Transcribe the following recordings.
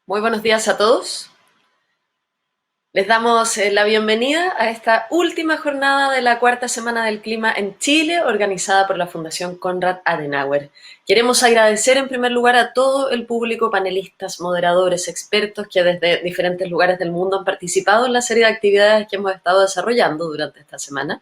Muy buenos días a todos. Les damos la bienvenida a esta última jornada de la cuarta semana del clima en Chile, organizada por la Fundación Konrad Adenauer. Queremos agradecer en primer lugar a todo el público, panelistas, moderadores, expertos que desde diferentes lugares del mundo han participado en la serie de actividades que hemos estado desarrollando durante esta semana.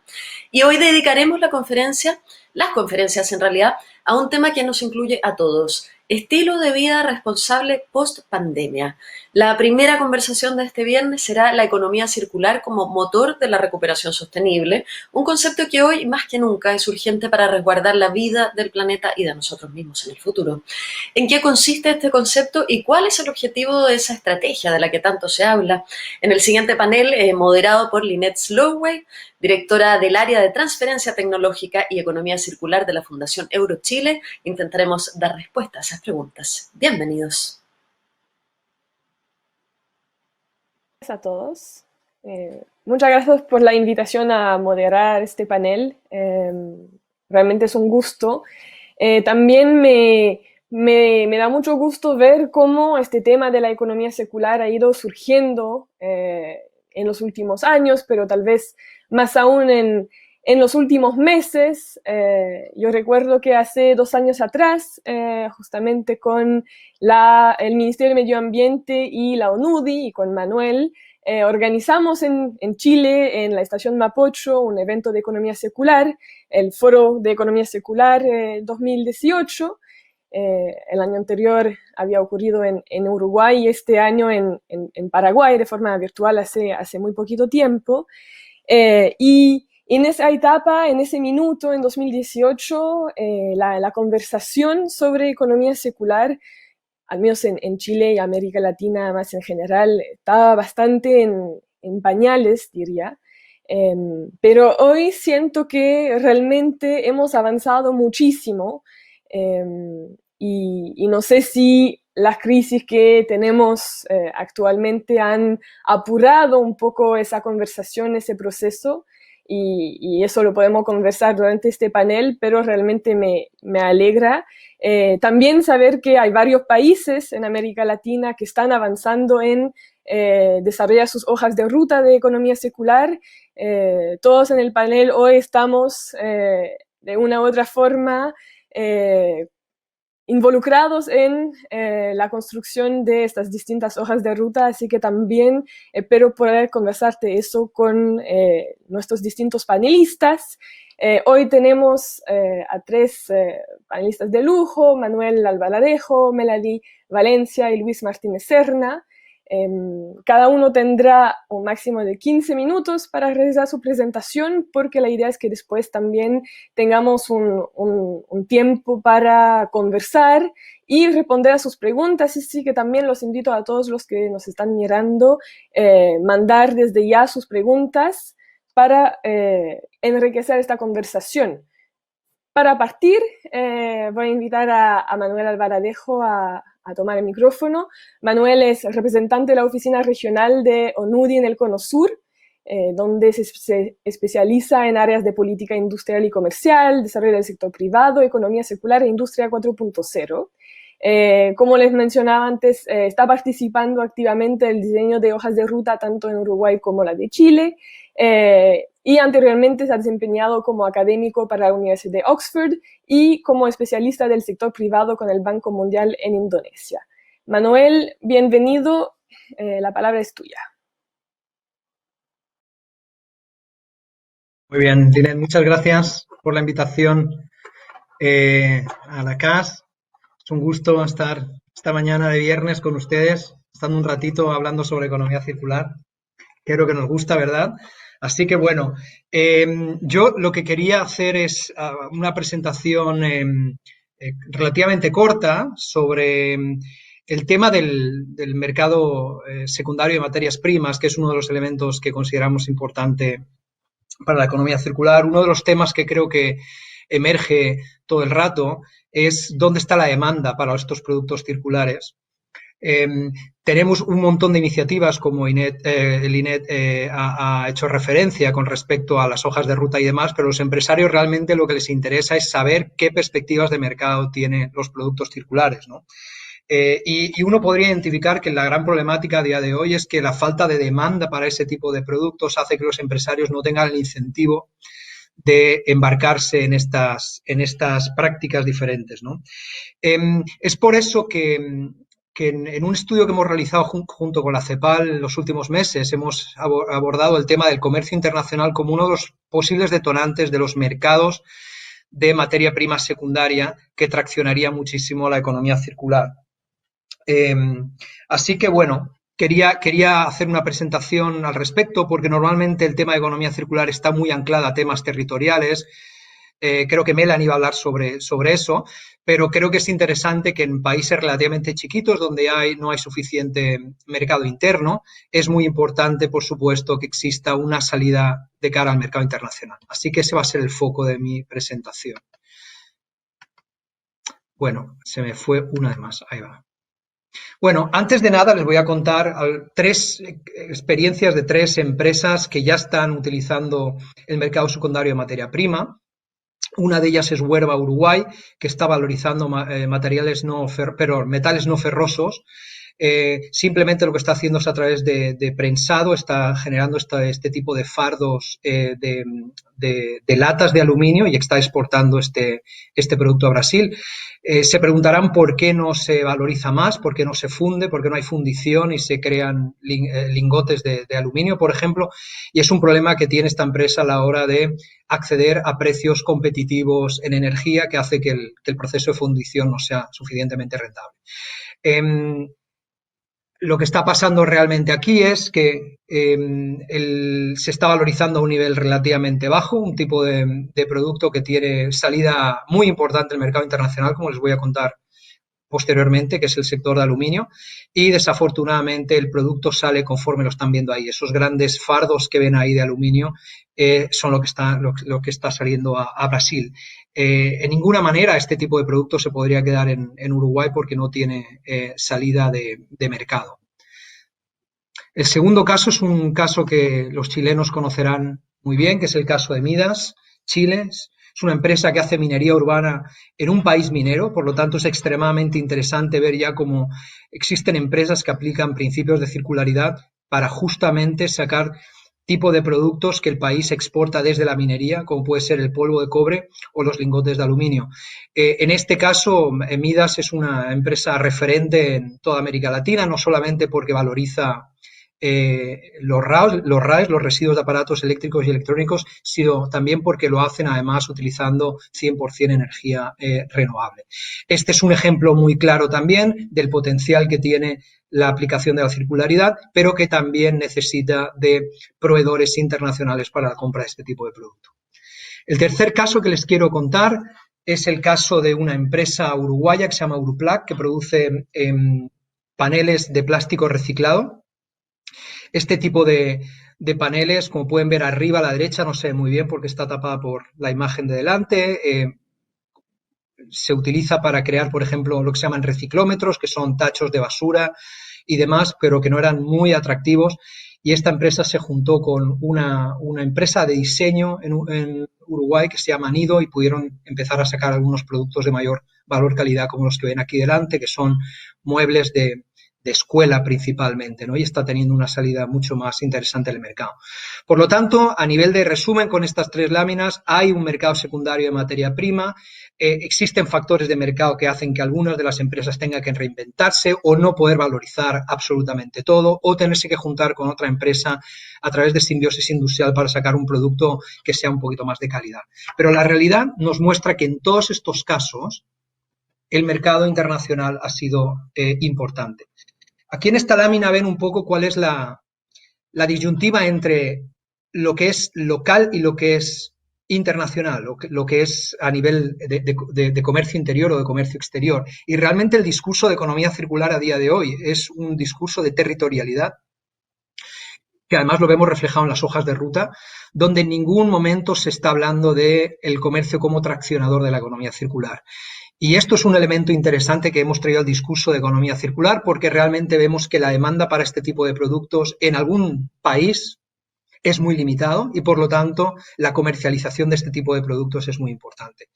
Y hoy dedicaremos las conferencias en realidad, a un tema que nos incluye a todos: estilo de vida responsable post pandemia. La primera conversación de este viernes será la economía circular como motor de la recuperación sostenible, un concepto que hoy más que nunca es urgente para resguardar la vida del planeta y de nosotros mismos en el futuro. ¿En qué consiste este concepto y cuál es el objetivo de esa estrategia de la que tanto se habla? En el siguiente panel, moderado por Lynette Sloway, directora del área de transferencia tecnológica y economía circular de la Fundación Eurochile, intentaremos dar respuesta a esas preguntas. Bienvenidos. A todos. Muchas gracias por la invitación a moderar este panel. Realmente es un gusto. También me da mucho gusto ver cómo este tema de la economía circular ha ido surgiendo en los últimos años, pero tal vez más aún en los últimos meses. Yo recuerdo que hace 2 años atrás, justamente con el Ministerio de Medio Ambiente y la ONUDI y con Manuel, organizamos en Chile, en la estación Mapocho, un evento de economía circular, el Foro de Economía Circular 2018. El año anterior había ocurrido en Uruguay y este año en Paraguay de forma virtual hace muy poquito tiempo. Y en esa etapa, en ese minuto, en 2018, la conversación sobre economía circular, al menos en Chile y América Latina más en general, estaba bastante en pañales, diría. Pero hoy siento que realmente hemos avanzado muchísimo y no sé si las crisis que tenemos actualmente han apurado un poco esa conversación, ese proceso, y eso lo podemos conversar durante este panel, pero realmente me alegra también saber que hay varios países en América Latina que están avanzando en desarrollar sus hojas de ruta de economía circular. Todos en el panel hoy estamos de una u otra forma involucrados en la construcción de estas distintas hojas de ruta, así que también espero poder conversarte eso con nuestros distintos panelistas. Hoy tenemos a 3 panelistas de lujo: Manuel Albaladejo, Melanie Valencia y Luis Martínez Serna. Cada uno tendrá un máximo de 15 minutos para realizar su presentación, porque la idea es que después también tengamos un tiempo para conversar y responder a sus preguntas. Y sí que también los invito a todos los que nos están mirando mandar desde ya sus preguntas para enriquecer esta conversación. Para partir, voy a invitar a Manuel Albaladejo a tomar el micrófono. Manuel es representante de la oficina regional de ONUDI en el Cono Sur, donde se especializa en áreas de política industrial y comercial, desarrollo del sector privado, economía circular e industria 4.0. Como les mencionaba antes, está participando activamente en el diseño de hojas de ruta tanto en Uruguay como la de Chile, y anteriormente se ha desempeñado como académico para la Universidad de Oxford y como especialista del sector privado con el Banco Mundial en Indonesia. Manuel, bienvenido, la palabra es tuya. Muy bien, Lynette, muchas gracias por la invitación a la CAS. Es un gusto estar esta mañana de viernes con ustedes, estando un ratito hablando sobre economía circular. Creo que nos gusta, ¿verdad? Así que bueno, yo lo que quería hacer es una presentación relativamente corta sobre el tema del mercado secundario de materias primas, que es uno de los elementos que consideramos importante para la economía circular. Uno de los temas que creo que emerge todo el rato es dónde está la demanda para estos productos circulares. Tenemos un montón de iniciativas, como Lynette ha hecho referencia con respecto a las hojas de ruta y demás, pero a los empresarios realmente lo que les interesa es saber qué perspectivas de mercado tienen los productos circulares, ¿no? Y uno podría identificar que la gran problemática a día de hoy es que la falta de demanda para ese tipo de productos hace que los empresarios no tengan el incentivo de embarcarse en estas prácticas diferentes, ¿no? Es por eso que en un estudio que hemos realizado junto con la CEPAL en los últimos meses hemos abordado el tema del comercio internacional como uno de los posibles detonantes de los mercados de materia prima secundaria que traccionaría muchísimo la economía circular. Así que, bueno, quería hacer una presentación al respecto porque normalmente el tema de economía circular está muy anclada a temas territoriales. Creo que Melanie va a hablar sobre eso, pero creo que es interesante que en países relativamente chiquitos donde no hay suficiente mercado interno, es muy importante, por supuesto, que exista una salida de cara al mercado internacional. Así que ese va a ser el foco de mi presentación. Bueno, se me fue una de más. Ahí va. Bueno, antes de nada les voy a contar 3 experiencias de 3 empresas que ya están utilizando el mercado secundario de materia prima. Una de ellas es Huerva Uruguay, que está valorizando metales no ferrosos. Simplemente lo que está haciendo es a través de prensado, está generando este tipo de fardos de latas de aluminio y está exportando este producto a Brasil. Se preguntarán por qué no se valoriza más, por qué no se funde, por qué no hay fundición y se crean lingotes de aluminio, por ejemplo, y es un problema que tiene esta empresa a la hora de acceder a precios competitivos en energía que hace que el proceso de fundición no sea suficientemente rentable. Lo que está pasando realmente aquí es que se está valorizando a un nivel relativamente bajo, un tipo de producto que tiene salida muy importante en el mercado internacional, como les voy a contar posteriormente, que es el sector de aluminio, y desafortunadamente el producto sale conforme lo están viendo ahí. Esos grandes fardos que ven ahí de aluminio son lo que está saliendo a Brasil. En ninguna manera este tipo de producto se podría quedar en Uruguay porque no tiene salida de mercado. El segundo caso es un caso que los chilenos conocerán muy bien, que es el caso de Midas, Chile. Es una empresa que hace minería urbana en un país minero, por lo tanto es extremadamente interesante ver ya cómo existen empresas que aplican principios de circularidad para justamente sacar tipo de productos que el país exporta desde la minería, como puede ser el polvo de cobre o los lingotes de aluminio. En este caso, Midas es una empresa referente en toda América Latina, no solamente porque valoriza los residuos de aparatos eléctricos y electrónicos, sino también porque lo hacen además utilizando 100% energía renovable. Este es un ejemplo muy claro también del potencial que tiene la aplicación de la circularidad, pero que también necesita de proveedores internacionales para la compra de este tipo de producto. El tercer caso que les quiero contar es el caso de una empresa uruguaya que se llama Uruplac, que produce paneles de plástico reciclado. Este tipo de paneles, como pueden ver arriba a la derecha, no se ve muy bien porque está tapada por la imagen de delante. Se utiliza para crear, por ejemplo, lo que se llaman reciclómetros, que son tachos de basura y demás, pero que no eran muy atractivos. Y esta empresa se juntó con una empresa de diseño en Uruguay que se llama Nido y pudieron empezar a sacar algunos productos de mayor valor calidad, como los que ven aquí delante, que son muebles de escuela principalmente, ¿no? Y está teniendo una salida mucho más interesante en el mercado. Por lo tanto, a nivel de resumen, con estas 3 láminas, hay un mercado secundario de materia prima, existen factores de mercado que hacen que algunas de las empresas tengan que reinventarse o no poder valorizar absolutamente todo o tenerse que juntar con otra empresa a través de simbiosis industrial para sacar un producto que sea un poquito más de calidad. Pero la realidad nos muestra que en todos estos casos el mercado internacional ha sido importante. Aquí en esta lámina ven un poco cuál es la disyuntiva entre lo que es local y lo que es internacional, lo que es a nivel de comercio interior o de comercio exterior. Y realmente el discurso de economía circular a día de hoy es un discurso de territorialidad, que además lo vemos reflejado en las hojas de ruta, donde en ningún momento se está hablando del comercio como traccionador de la economía circular. Y esto es un elemento interesante que hemos traído al discurso de economía circular porque realmente vemos que la demanda para este tipo de productos en algún país es muy limitado y, por lo tanto, la comercialización de este tipo de productos es muy importante.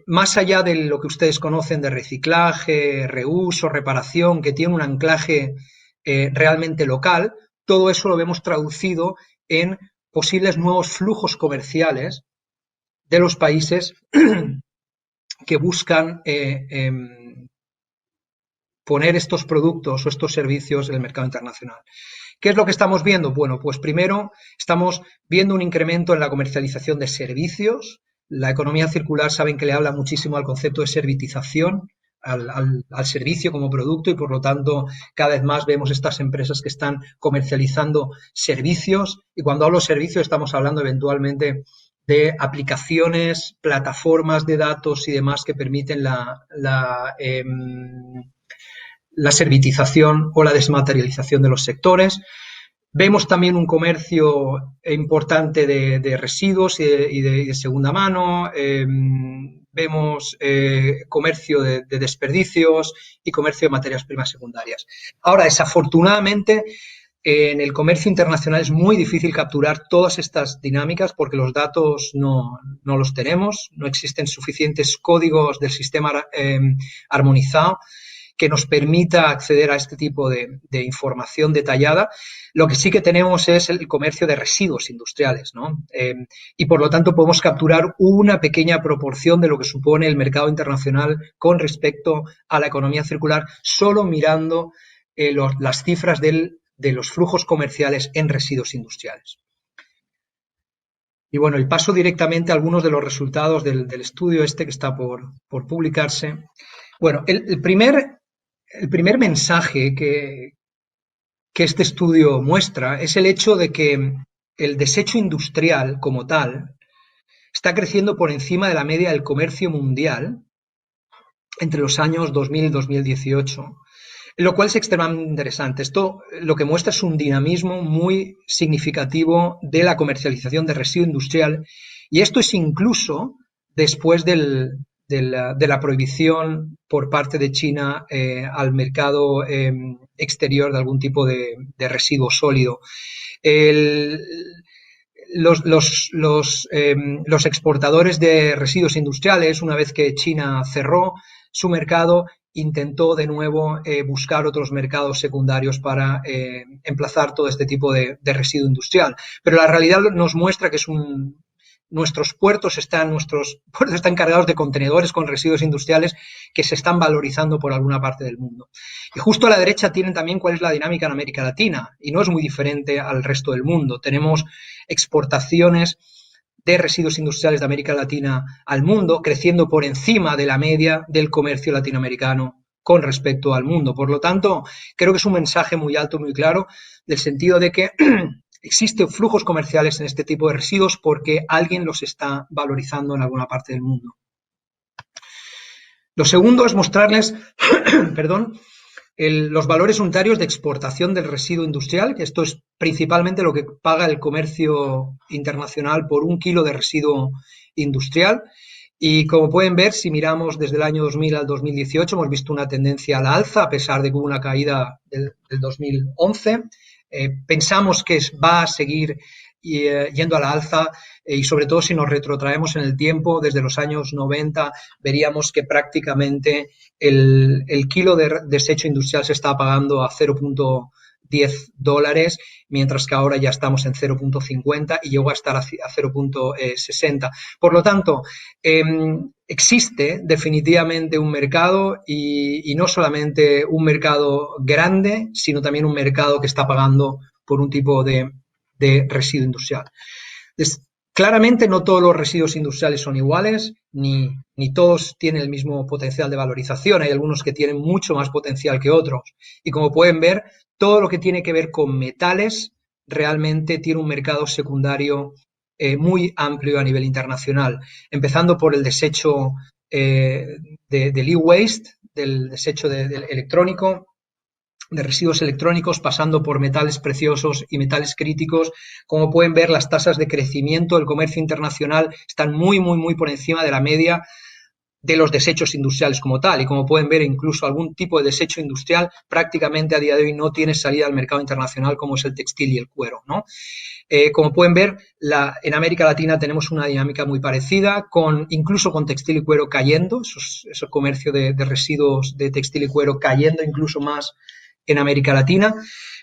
Más allá de lo que ustedes conocen de reciclaje, reuso, reparación, que tiene un anclaje realmente local, todo eso lo vemos traducido en posibles nuevos flujos comerciales de los países que buscan poner estos productos o estos servicios en el mercado internacional. ¿Qué es lo que estamos viendo? Bueno, pues primero estamos viendo un incremento en la comercialización de servicios. La economía circular saben que le habla muchísimo al concepto de servitización, al servicio como producto, y por lo tanto cada vez más vemos estas empresas que están comercializando servicios, y cuando hablo de servicios estamos hablando eventualmente de aplicaciones, plataformas de datos y demás que permiten la servitización o la desmaterialización de los sectores. Vemos también un comercio importante de residuos y de segunda mano. Vemos comercio de desperdicios y comercio de materias primas secundarias. Ahora, desafortunadamente, en el comercio internacional es muy difícil capturar todas estas dinámicas porque los datos no los tenemos, no existen suficientes códigos del sistema armonizado que nos permita acceder a este tipo de información detallada. Lo que sí que tenemos es el comercio de residuos industriales, ¿no? Y por lo tanto podemos capturar una pequeña proporción de lo que supone el mercado internacional con respecto a la economía circular, solo mirando las cifras de los flujos comerciales en residuos industriales. Y bueno, y paso directamente a algunos de los resultados del estudio que está por publicarse. Bueno, el primer mensaje que este estudio muestra es el hecho de que el desecho industrial como tal está creciendo por encima de la media del comercio mundial entre los años 2000 y 2018, lo cual es extremadamente interesante. Esto lo que muestra es un dinamismo muy significativo de la comercialización de residuo industrial, y esto es incluso después de la prohibición por parte de China al mercado exterior de algún tipo de residuo sólido. Los exportadores de residuos industriales, una vez que China cerró su mercado, intentó de nuevo buscar otros mercados secundarios para emplazar todo este tipo de residuo industrial. Pero la realidad nos muestra que nuestros puertos están cargados de contenedores con residuos industriales que se están valorizando por alguna parte del mundo. Y justo a la derecha tienen también cuál es la dinámica en América Latina, y no es muy diferente al resto del mundo. Tenemos exportaciones de residuos industriales de América Latina al mundo creciendo por encima de la media del comercio latinoamericano con respecto al mundo. Por lo tanto, creo que es un mensaje muy alto, muy claro, del sentido de que existen flujos comerciales en este tipo de residuos porque alguien los está valorizando en alguna parte del mundo. Lo segundo es mostrarles los valores unitarios de exportación del residuo industrial, que esto es principalmente lo que paga el comercio internacional por un kilo de residuo industrial. Y como pueden ver, si miramos desde el año 2000 al 2018, hemos visto una tendencia a la alza, a pesar de que hubo una caída del 2011. Pensamos que va a seguir yendo a la alza, y sobre todo si nos retrotraemos en el tiempo, desde los años 90, veríamos que prácticamente el kilo de desecho industrial se está pagando a $0.10, mientras que ahora ya estamos en 0.50 y llegó a estar a 0.60. Por lo tanto, existe definitivamente un mercado, y no solamente un mercado grande, sino también un mercado que está pagando por un tipo de residuo industrial. Claramente no todos los residuos industriales son iguales, ni todos tienen el mismo potencial de valorización. Hay algunos que tienen mucho más potencial que otros. Y como pueden ver, todo lo que tiene que ver con metales realmente tiene un mercado secundario muy amplio a nivel internacional, empezando por el desecho del e-waste, del desecho electrónico, de residuos electrónicos, pasando por metales preciosos y metales críticos. Como pueden ver, las tasas de crecimiento del comercio internacional están muy por encima de la media de los desechos industriales como tal. Y como pueden ver, incluso algún tipo de desecho industrial prácticamente a día de hoy no tiene salida al mercado internacional, como es el textil y el cuero, ¿no? Como pueden ver, en América Latina tenemos una dinámica muy parecida, incluso con textil y cuero cayendo, ese comercio de residuos de textil y cuero cayendo incluso más en América Latina.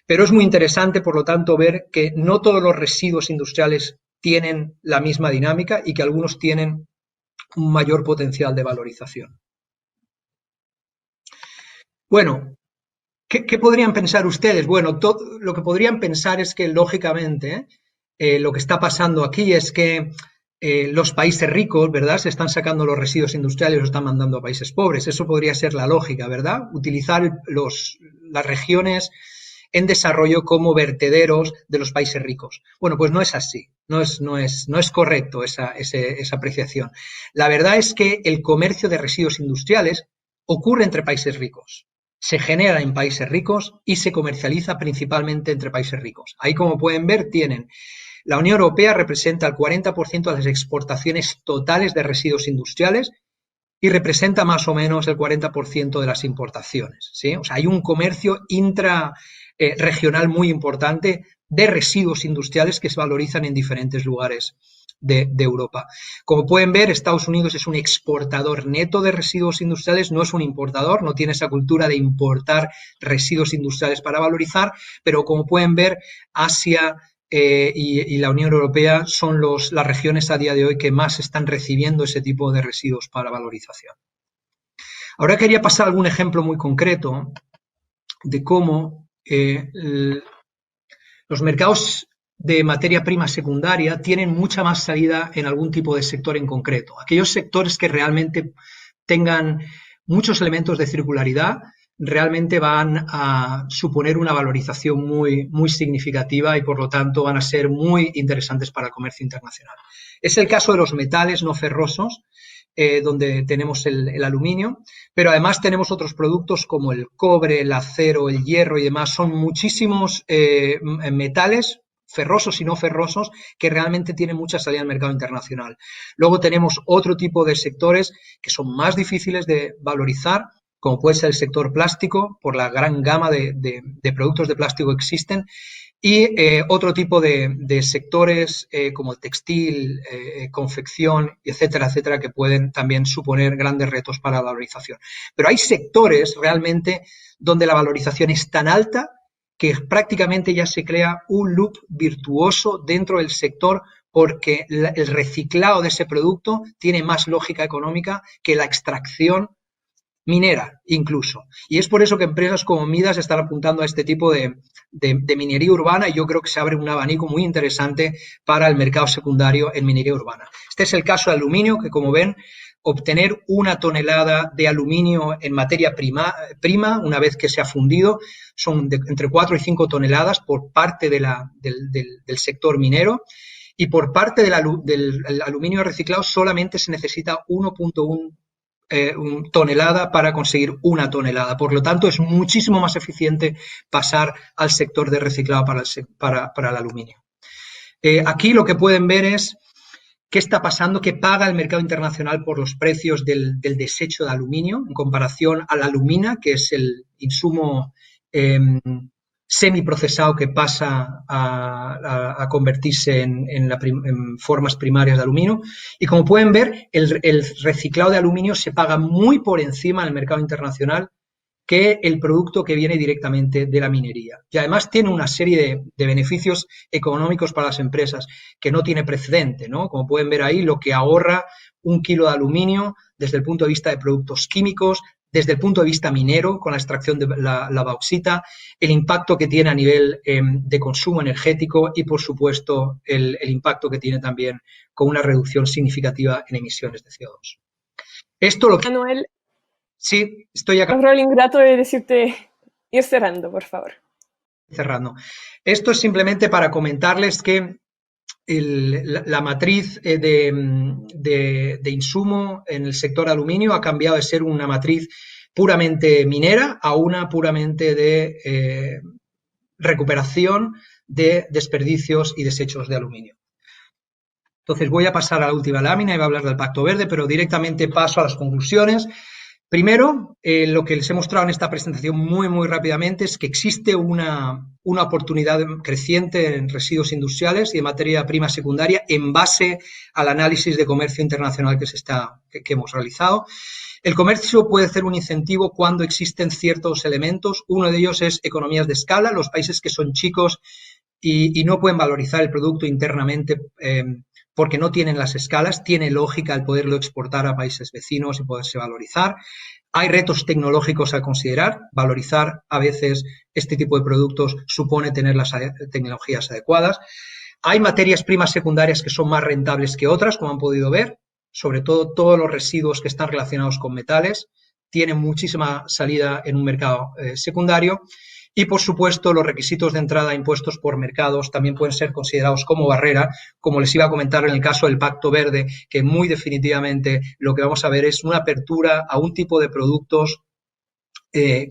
Pero es muy interesante, por lo tanto, ver que no todos los residuos industriales tienen la misma dinámica y que algunos tienen un mayor potencial de valorización. Bueno, ¿qué podrían pensar ustedes? Bueno, lo que podrían pensar es que, lógicamente, lo que está pasando aquí es que los países ricos, ¿verdad?, se están sacando los residuos industriales y los están mandando a países pobres. Eso podría ser la lógica, ¿verdad? Utilizar las regiones en desarrollo como vertederos de los países ricos. Bueno, pues no es así, no es correcto esa apreciación. La verdad es que el comercio de residuos industriales ocurre entre países ricos, se genera en países ricos y se comercializa principalmente entre países ricos. Ahí, como pueden ver, la Unión Europea representa el 40% de las exportaciones totales de residuos industriales y representa más o menos el 40% de las importaciones, ¿sí? O sea, hay un comercio intrarregional muy importante de residuos industriales que se valorizan en diferentes lugares de Europa. Como pueden ver, Estados Unidos es un exportador neto de residuos industriales, no es un importador, no tiene esa cultura de importar residuos industriales para valorizar, pero como pueden ver, Asia y la Unión Europea son las regiones a día de hoy que más están recibiendo ese tipo de residuos para valorización. Ahora quería pasar algún ejemplo muy concreto de cómo los mercados de materia prima secundaria tienen mucha más salida en algún tipo de sector en concreto. Aquellos sectores que realmente tengan muchos elementos de circularidad realmente van a suponer una valorización muy, muy significativa y por lo tanto van a ser muy interesantes para el comercio internacional. Es el caso de los metales no ferrosos, donde tenemos el aluminio, pero además tenemos otros productos como el cobre, el acero, el hierro y demás. Son muchísimos metales ferrosos y no ferrosos que realmente tienen mucha salida al mercado internacional. Luego tenemos otro tipo de sectores que son más difíciles de valorizar, como puede ser el sector plástico, por la gran gama de productos de plástico que existen, y otro tipo de sectores como el textil, confección, etcétera, etcétera, que pueden también suponer grandes retos para la valorización. Pero hay sectores realmente donde la valorización es tan alta que prácticamente ya se crea un loop virtuoso dentro del sector porque el reciclado de ese producto tiene más lógica económica que la extracción minera incluso. Y es por eso que empresas como Midas están apuntando a este tipo de minería urbana y yo creo que se abre un abanico muy interesante para el mercado secundario en minería urbana. Este es el caso de aluminio, que como ven, obtener 1 tonelada de aluminio en materia prima, una vez que se ha fundido, son entre 4 y 5 toneladas por parte del sector minero. Y por parte del aluminio reciclado solamente se necesita 1.1 tonelada para conseguir 1 tonelada. Por lo tanto, es muchísimo más eficiente pasar al sector de reciclado para el aluminio. Aquí lo que pueden ver es qué está pasando, qué paga el mercado internacional por los precios del desecho de aluminio en comparación a la alumina, que es el insumo semiprocesado que pasa a convertirse en formas primarias de aluminio. Y como pueden ver, el reciclado de aluminio se paga muy por encima en el mercado internacional que el producto que viene directamente de la minería. Y además tiene una serie de beneficios económicos para las empresas que no tiene precedente, ¿no? Como pueden ver ahí, lo que ahorra 1 kilo de aluminio desde el punto de vista de productos químicos, desde el punto de vista minero, con la extracción de la bauxita, el impacto que tiene a nivel de consumo energético y, por supuesto, el impacto que tiene también con una reducción significativa en emisiones de CO2. Esto lo que... Manuel, Sí, estoy acá. corro el ingrato de decirte ir cerrando, por favor. Cerrando. Esto es simplemente para comentarles que la matriz de insumo en el sector aluminio ha cambiado de ser una matriz puramente minera a una puramente de recuperación de desperdicios y desechos de aluminio. Entonces voy a pasar a la última lámina y voy a hablar del Pacto Verde, pero directamente paso a las conclusiones. Primero, lo que les he mostrado en esta presentación muy rápidamente es que existe una oportunidad creciente en residuos industriales y en materia prima secundaria en base al análisis de comercio internacional que hemos realizado. El comercio puede ser un incentivo cuando existen ciertos elementos. Uno de ellos es economías de escala. Los países que son chicos y no pueden valorizar el producto internamente porque no tienen las escalas, tiene lógica el poderlo exportar a países vecinos y poderse valorizar. Hay retos tecnológicos a considerar. Valorizar a veces este tipo de productos supone tener las tecnologías adecuadas. Hay materias primas secundarias que son más rentables que otras, como han podido ver, sobre todo todos los residuos que están relacionados con metales tienen muchísima salida en un mercado secundario. Y, por supuesto, los requisitos de entrada impuestos por mercados también pueden ser considerados como barrera, como les iba a comentar en el caso del Pacto Verde, que muy definitivamente lo que vamos a ver es una apertura a un tipo de productos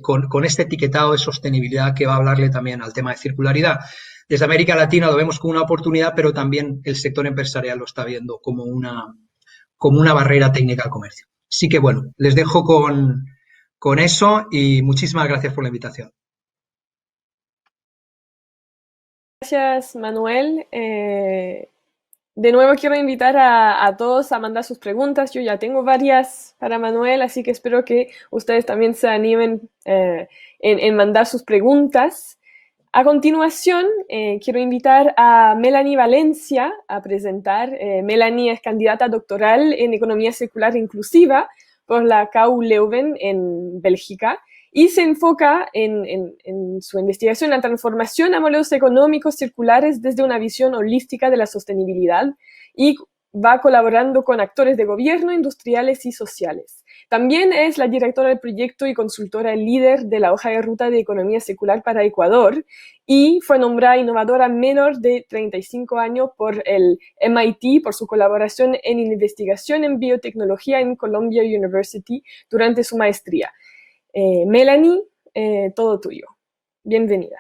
con este etiquetado de sostenibilidad que va a hablarle también al tema de circularidad. Desde América Latina lo vemos como una oportunidad, pero también el sector empresarial lo está viendo como una barrera técnica al comercio. Así que, bueno, les dejo con eso y muchísimas gracias por la invitación. Gracias, Manuel. De nuevo quiero invitar a todos a mandar sus preguntas. Yo ya tengo varias para Manuel, así que espero que ustedes también se animen en mandar sus preguntas. A continuación, quiero invitar a Melanie Valencia a presentar. Melanie es candidata doctoral en Economía Circular Inclusiva por la KU Leuven en Bélgica y se enfoca en su investigación en la transformación a modelos económicos circulares desde una visión holística de la sostenibilidad y va colaborando con actores de gobierno, industriales y sociales. También es la directora del proyecto y consultora líder de la hoja de ruta de economía circular para Ecuador y fue nombrada innovadora menor de 35 años por el MIT por su colaboración en investigación en biotecnología en Columbia University durante su maestría. Melanie, todo tuyo. Bienvenida.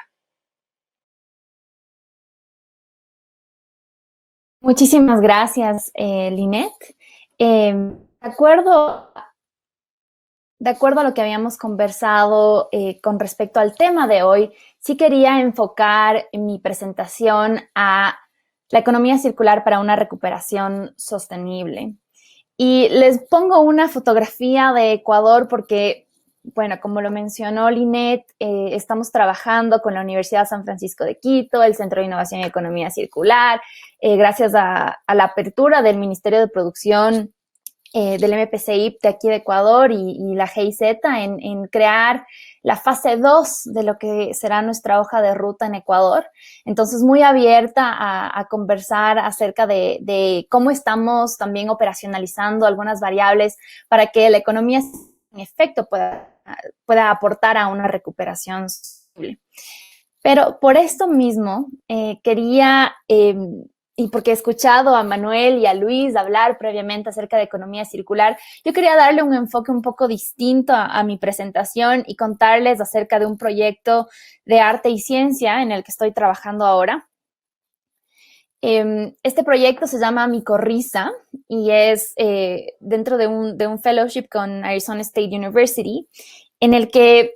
Muchísimas gracias, Lynette. De acuerdo a lo que habíamos conversado con respecto al tema de hoy, sí quería enfocar mi presentación a la economía circular para una recuperación sostenible. Y les pongo una fotografía de Ecuador porque, bueno, como lo mencionó Lynette, estamos trabajando con la Universidad San Francisco de Quito, el Centro de Innovación y Economía Circular, gracias a la apertura del Ministerio de Producción del MPCI de aquí de Ecuador y la GIZ en crear la fase 2 de lo que será nuestra hoja de ruta en Ecuador. Entonces, muy abierta a conversar acerca de cómo estamos también operacionalizando algunas variables para que la economía en efecto pueda aportar a una recuperación sostenible. Pero por esto mismo quería, y porque he escuchado a Manuel y a Luis hablar previamente acerca de economía circular, yo quería darle un enfoque un poco distinto a mi presentación y contarles acerca de un proyecto de arte y ciencia en el que estoy trabajando ahora. Este proyecto se llama Micorriza y es dentro de un fellowship con Arizona State University, en el que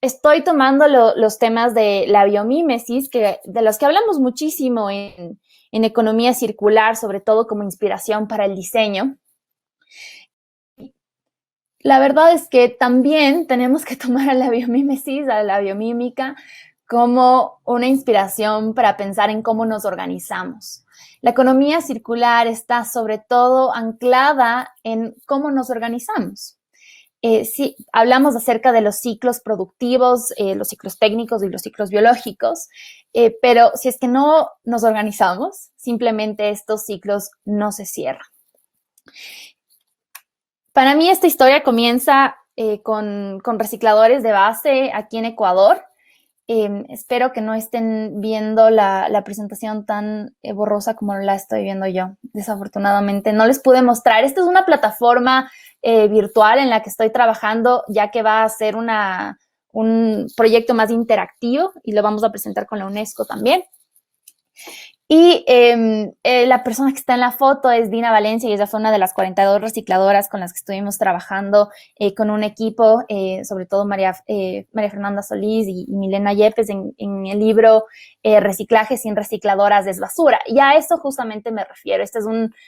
estoy tomando los temas de la biomímesis, de los que hablamos muchísimo en economía circular, sobre todo como inspiración para el diseño. La verdad es que también tenemos que tomar a la biomímesis, a la biomímica, como una inspiración para pensar en cómo nos organizamos. La economía circular está sobre todo anclada en cómo nos organizamos. Sí, hablamos acerca de los ciclos productivos, los ciclos técnicos y los ciclos biológicos, pero si es que no nos organizamos, simplemente estos ciclos no se cierran. Para mí esta historia comienza con recicladores de base aquí en Ecuador. Espero que no estén viendo la presentación tan borrosa como la estoy viendo yo. Desafortunadamente no les pude mostrar. Esta es una plataforma virtual en la que estoy trabajando, ya que va a ser un proyecto más interactivo y lo vamos a presentar con la UNESCO también. Y la persona que está en la foto es Dina Valencia, y ella fue una de las 42 recicladoras con las que estuvimos trabajando con un equipo, sobre todo María Fernanda Solís y Milena Yepes en el libro Reciclaje sin recicladoras es basura. Y a eso justamente me refiero. Este es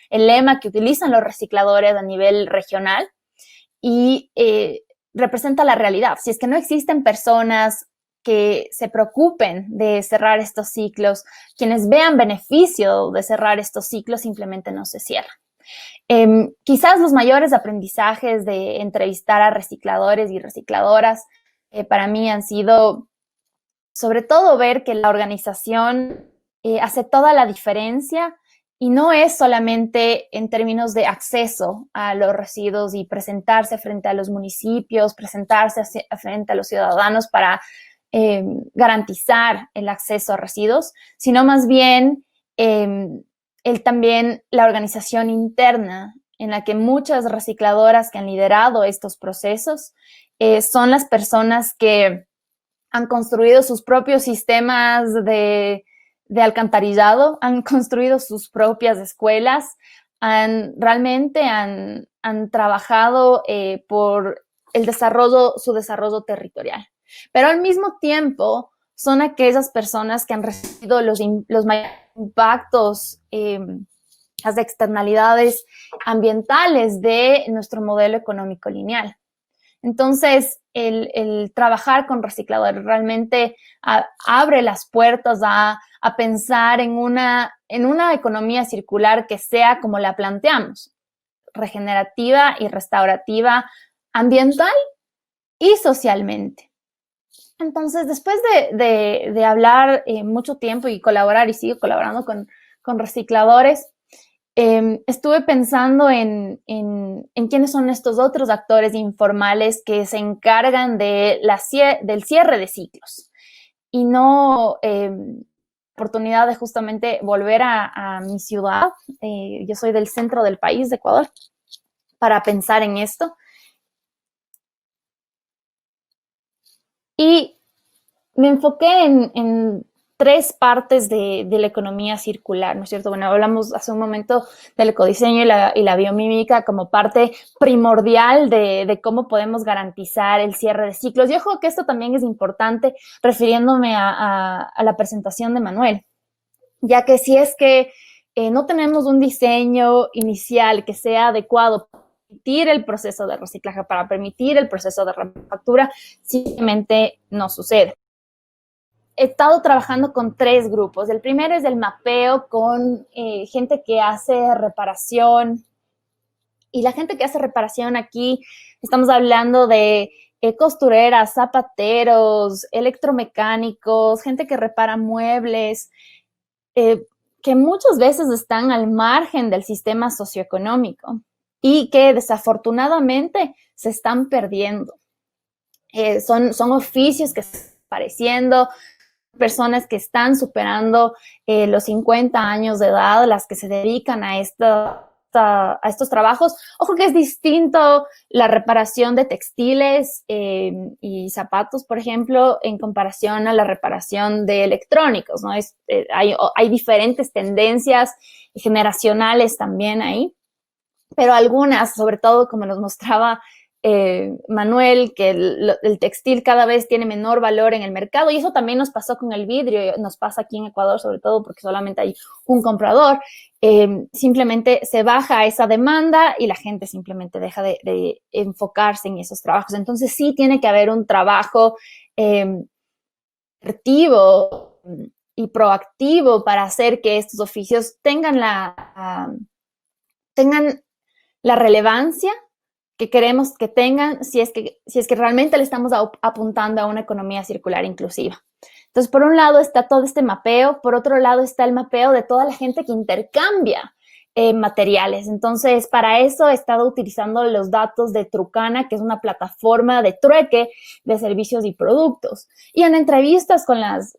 el lema que utilizan los recicladores a nivel regional y representa la realidad. Si es que no existen personas que se preocupen de cerrar estos ciclos, quienes vean beneficio de cerrar estos ciclos, simplemente no se cierran. Quizás los mayores aprendizajes de entrevistar a recicladores y recicladoras para mí han sido, sobre todo, ver que la organización hace toda la diferencia y no es solamente en términos de acceso a los residuos y presentarse frente a los municipios, presentarse frente a los ciudadanos para garantizar el acceso a residuos, sino más bien también la organización interna en la que muchas recicladoras que han liderado estos procesos son las personas que han construido sus propios sistemas de alcantarillado, han construido sus propias escuelas, realmente han trabajado por su desarrollo territorial. Pero al mismo tiempo son aquellas personas que han recibido los mayores impactos, las externalidades ambientales de nuestro modelo económico lineal. Entonces, el trabajar con recicladores realmente abre las puertas a pensar en una economía circular que sea como la planteamos, regenerativa y restaurativa, ambiental y socialmente. Entonces, después de hablar mucho tiempo y colaborar, y sigo colaborando con recicladores, estuve pensando en quiénes son estos otros actores informales que se encargan del cierre de ciclos. Y no oportunidad de justamente volver a mi ciudad. Yo soy del centro del país, de Ecuador, para pensar en esto. Y me enfoqué en tres partes de la economía circular, ¿no es cierto? Bueno, hablamos hace un momento del ecodiseño y la biomímica como parte primordial de cómo podemos garantizar el cierre de ciclos. Y ojo que esto también es importante, refiriéndome a la presentación de Manuel, ya que si es que no tenemos un diseño inicial que sea adecuado para permitir el proceso de reciclaje, para permitir el proceso de remanufactura, simplemente no sucede. He estado trabajando con tres grupos. El primero es el mapeo con gente que hace reparación. Y la gente que hace reparación aquí, estamos hablando de costureras, zapateros, electromecánicos, gente que repara muebles, que muchas veces están al margen del sistema socioeconómico y que desafortunadamente se están perdiendo. Son oficios que están desapareciendo, personas que están superando los 50 años de edad, las que se dedican a estos trabajos. Ojo que es distinto la reparación de textiles y zapatos, por ejemplo, en comparación a la reparación de electrónicos, ¿no? Hay diferentes tendencias generacionales también ahí, pero algunas, sobre todo como nos mostraba Manuel, que el textil cada vez tiene menor valor en el mercado, y eso también nos pasó con el vidrio, nos pasa aquí en Ecuador sobre todo porque solamente hay un comprador. Simplemente se baja esa demanda y la gente simplemente deja de enfocarse en esos trabajos. Entonces sí tiene que haber un trabajo activo y proactivo para hacer que estos oficios tengan la relevancia que queremos que tengan si es que realmente le estamos apuntando a una economía circular inclusiva. Entonces, por un lado está todo este mapeo, por otro lado está el mapeo de toda la gente que intercambia materiales. Entonces, para eso he estado utilizando los datos de Trucana, que es una plataforma de trueque de servicios y productos. Y en entrevistas con las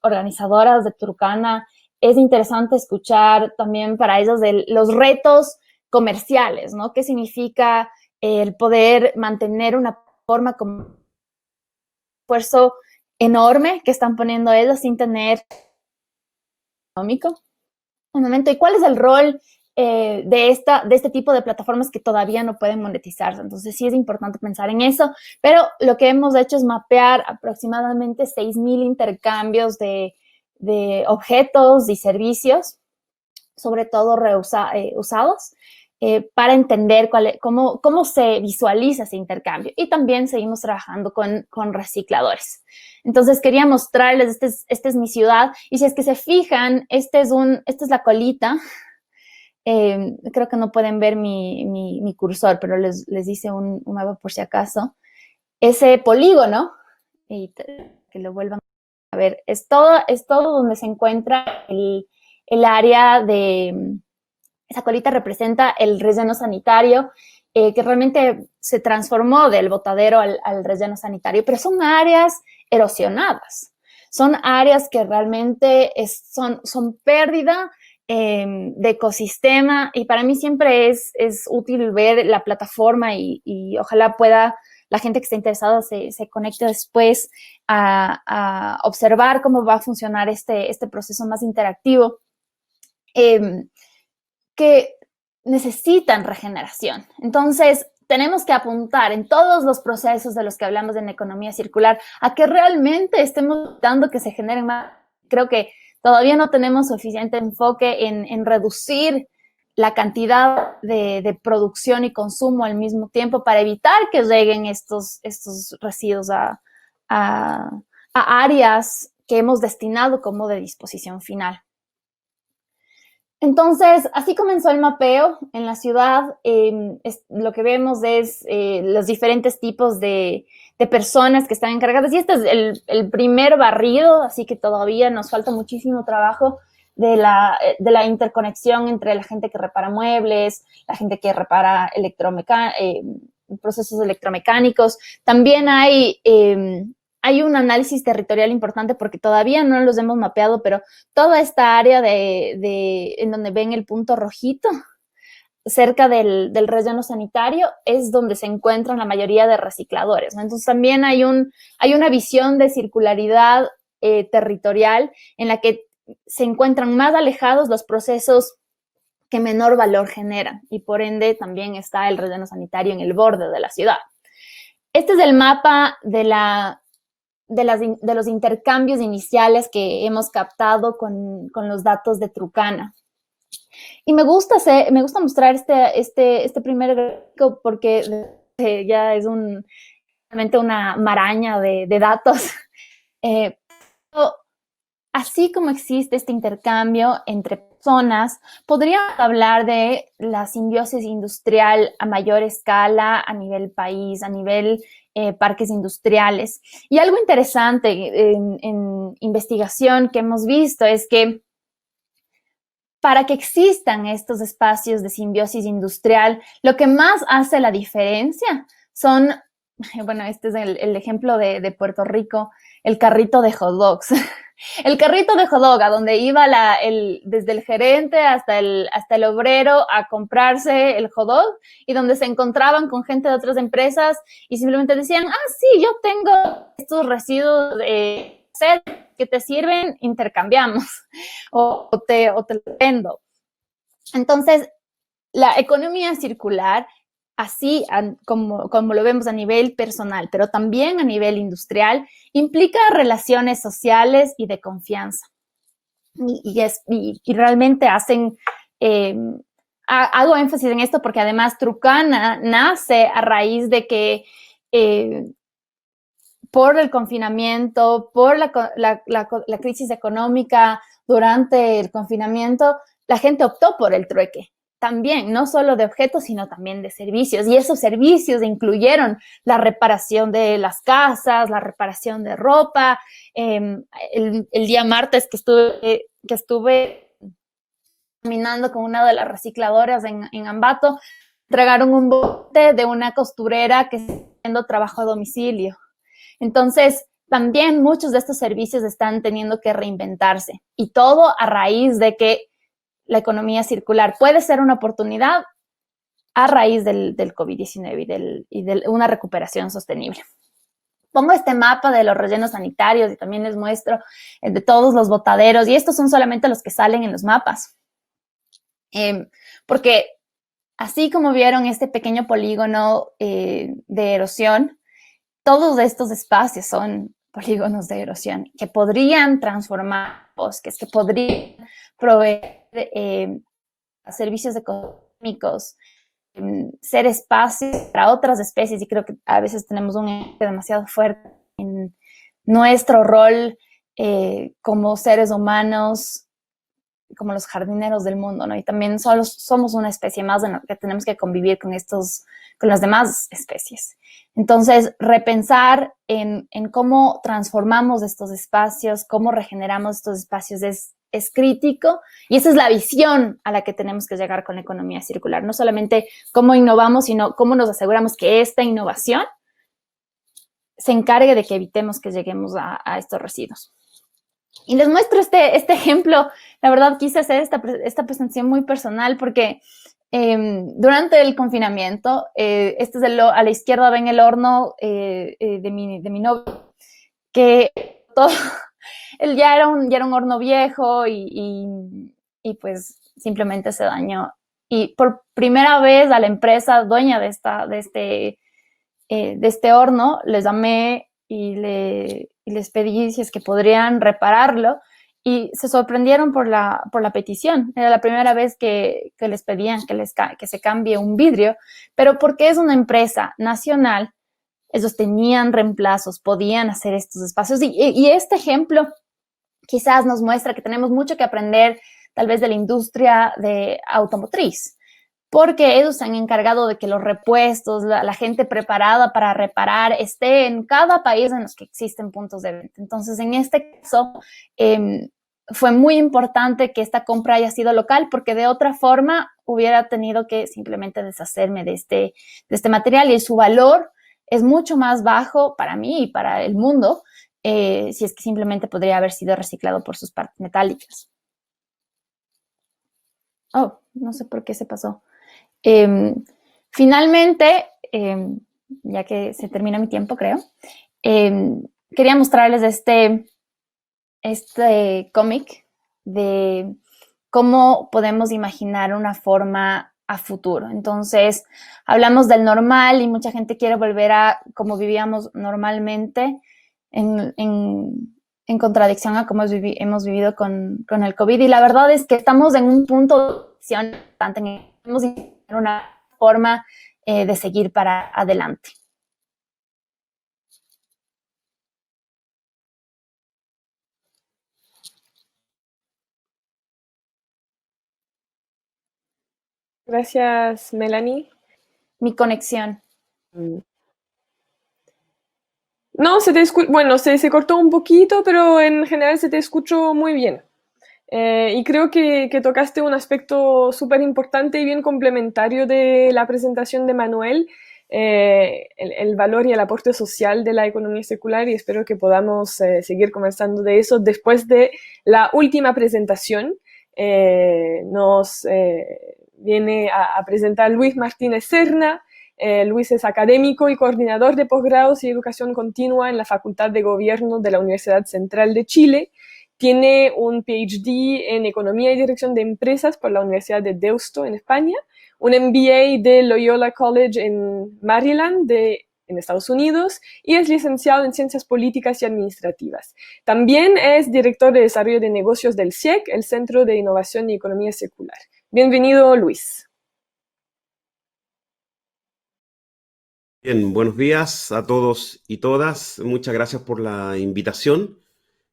organizadoras de Trucana, es interesante escuchar también para ellos de los retos comerciales, ¿no? ¿Qué significa el poder mantener una forma como un esfuerzo enorme que están poniendo ellos sin tener económico. Un momento, ¿y cuál es el rol de este tipo de plataformas que todavía no pueden monetizarse? Entonces sí es importante pensar en eso, pero lo que hemos hecho es mapear aproximadamente 6,000 intercambios de objetos y servicios, sobre todo usados, para entender cómo se visualiza ese intercambio. Y también seguimos trabajando con recicladores. Entonces quería mostrarles, esta es mi ciudad, y si es que se fijan, esta es la colita. Creo que no pueden ver mi cursor, pero les hice un mapa por si acaso. Ese polígono, y que lo vuelvan a ver, es todo donde se encuentra el área de... Esa colita representa el relleno sanitario, que realmente se transformó del botadero al relleno sanitario, pero son áreas erosionadas. Son áreas que realmente son pérdida de ecosistema, y para mí siempre es útil ver la plataforma y ojalá pueda la gente que esté interesada se conecte después a observar cómo va a funcionar este proceso más interactivo. Que necesitan regeneración. Entonces, tenemos que apuntar en todos los procesos de los que hablamos en economía circular a que realmente estemos dando que se generen más. Creo que todavía no tenemos suficiente enfoque en reducir la cantidad de producción y consumo al mismo tiempo para evitar que lleguen estos residuos a áreas que hemos destinado como de disposición final. Entonces, así comenzó el mapeo en la ciudad. Lo que vemos es los diferentes tipos de personas que están encargadas. Y este es el primer barrido, así que todavía nos falta muchísimo trabajo de la interconexión entre la gente que repara muebles, la gente que repara procesos electromecánicos. También hay un análisis territorial importante porque todavía no los hemos mapeado, pero toda esta área en donde ven el punto rojito, cerca del relleno sanitario, es donde se encuentran la mayoría de recicladores, ¿no? Entonces también hay una visión de circularidad territorial en la que se encuentran más alejados los procesos que menor valor generan, y por ende también está el relleno sanitario en el borde de la ciudad. Este es el mapa de los intercambios iniciales que hemos captado con los datos de Trucana. Y me gusta mostrar este primer gráfico porque ya es realmente una maraña de datos. Así como existe este intercambio entre personas, podríamos hablar de la simbiosis industrial a mayor escala a nivel país, a nivel parques industriales. Y algo interesante en investigación que hemos visto es que para que existan estos espacios de simbiosis industrial, lo que más hace la diferencia son, bueno, este es el ejemplo de Puerto Rico, el carrito de hot dogs. El carrito de hot dog, a donde iba desde el gerente hasta el obrero a comprarse el hot dog, y donde se encontraban con gente de otras empresas y simplemente decían, sí, yo tengo estos residuos de que te sirven, intercambiamos o te lo vendo. Entonces, la economía circular, así como lo vemos a nivel personal, pero también a nivel industrial, implica relaciones sociales y de confianza. Y realmente hago énfasis en esto porque además Trucana nace a raíz de que por el confinamiento, por la crisis económica durante el confinamiento, la gente optó por el trueque. También, no solo de objetos, sino también de servicios. Y esos servicios incluyeron la reparación de las casas, la reparación de ropa. El día martes que estuve caminando con una de las recicladoras en Ambato, entregaron un bote de una costurera que está haciendo trabajo a domicilio. Entonces, también muchos de estos servicios están teniendo que reinventarse. Y todo a raíz de que la economía circular puede ser una oportunidad a raíz del COVID-19 y de una recuperación sostenible. Pongo este mapa de los rellenos sanitarios y también les muestro el de todos los botaderos, y estos son solamente los que salen en los mapas. Porque así como vieron este pequeño polígono de erosión, todos estos espacios son polígonos de erosión que podrían transformar bosques, que podrían proveer servicios económicos, ser espacios para otras especies, y creo que a veces tenemos un enfoque demasiado fuerte en nuestro rol como seres humanos, como los jardineros del mundo, ¿no? Y también somos una especie más que tenemos que convivir con las demás especies. Entonces, repensar en cómo transformamos estos espacios, cómo regeneramos estos espacios es crítico, y esa es la visión a la que tenemos que llegar con la economía circular. No solamente cómo innovamos, sino cómo nos aseguramos que esta innovación se encargue de que evitemos que lleguemos a estos residuos. Y les muestro este ejemplo. La verdad, quise hacer esta presentación muy personal porque durante el confinamiento, este es a la izquierda ven el horno de mi novio, que todo, él ya era un horno viejo y pues simplemente se dañó. Y por primera vez a la empresa dueña de este horno les llamé y les pedí si es que podrían repararlo, y se sorprendieron por la petición. Era la primera vez que les pedían que se cambie un vidrio, pero porque es una empresa nacional, ellos tenían reemplazos, podían hacer estos espacios, y este ejemplo quizás nos muestra que tenemos mucho que aprender tal vez de la industria de automotriz, porque ellos se han encargado de que los repuestos, la gente preparada para reparar esté en cada país en los que existen puntos de venta. Entonces, en este caso, fue muy importante que esta compra haya sido local, porque de otra forma hubiera tenido que simplemente deshacerme de este material, y su valor es mucho más bajo para mí y para el mundo si es que simplemente podría haber sido reciclado por sus partes metálicas. Oh, no sé por qué se pasó. Finalmente, ya que se termina mi tiempo, creo, quería mostrarles este cómic de cómo podemos imaginar una forma a futuro. Entonces, hablamos del normal y mucha gente quiere volver a como vivíamos normalmente, en contradicción a cómo hemos vivido con el COVID. Y la verdad es que estamos en un punto de podemos imaginar una forma de seguir para adelante. Gracias, Melanie. Mi conexión. No, bueno, se cortó un poquito, pero en general se te escuchó muy bien. Y creo que tocaste un aspecto súper importante y bien complementario de la presentación de Manuel, el valor y el aporte social de la economía circular, y espero que podamos seguir conversando de eso después de la última presentación. Nos viene a presentar Luis Martínez Serna. Luis es académico y coordinador de posgrados y educación continua en la Facultad de Gobierno de la Universidad Central de Chile. Tiene un PhD en Economía y Dirección de Empresas por la Universidad de Deusto en España, un MBA de Loyola College en Maryland en Estados Unidos, y es licenciado en Ciencias Políticas y Administrativas. También es director de Desarrollo de Negocios del CIEC, el Centro de Innovación y Economía Circular. Bienvenido, Luis. Bien, buenos días a todos y todas. Muchas gracias por la invitación.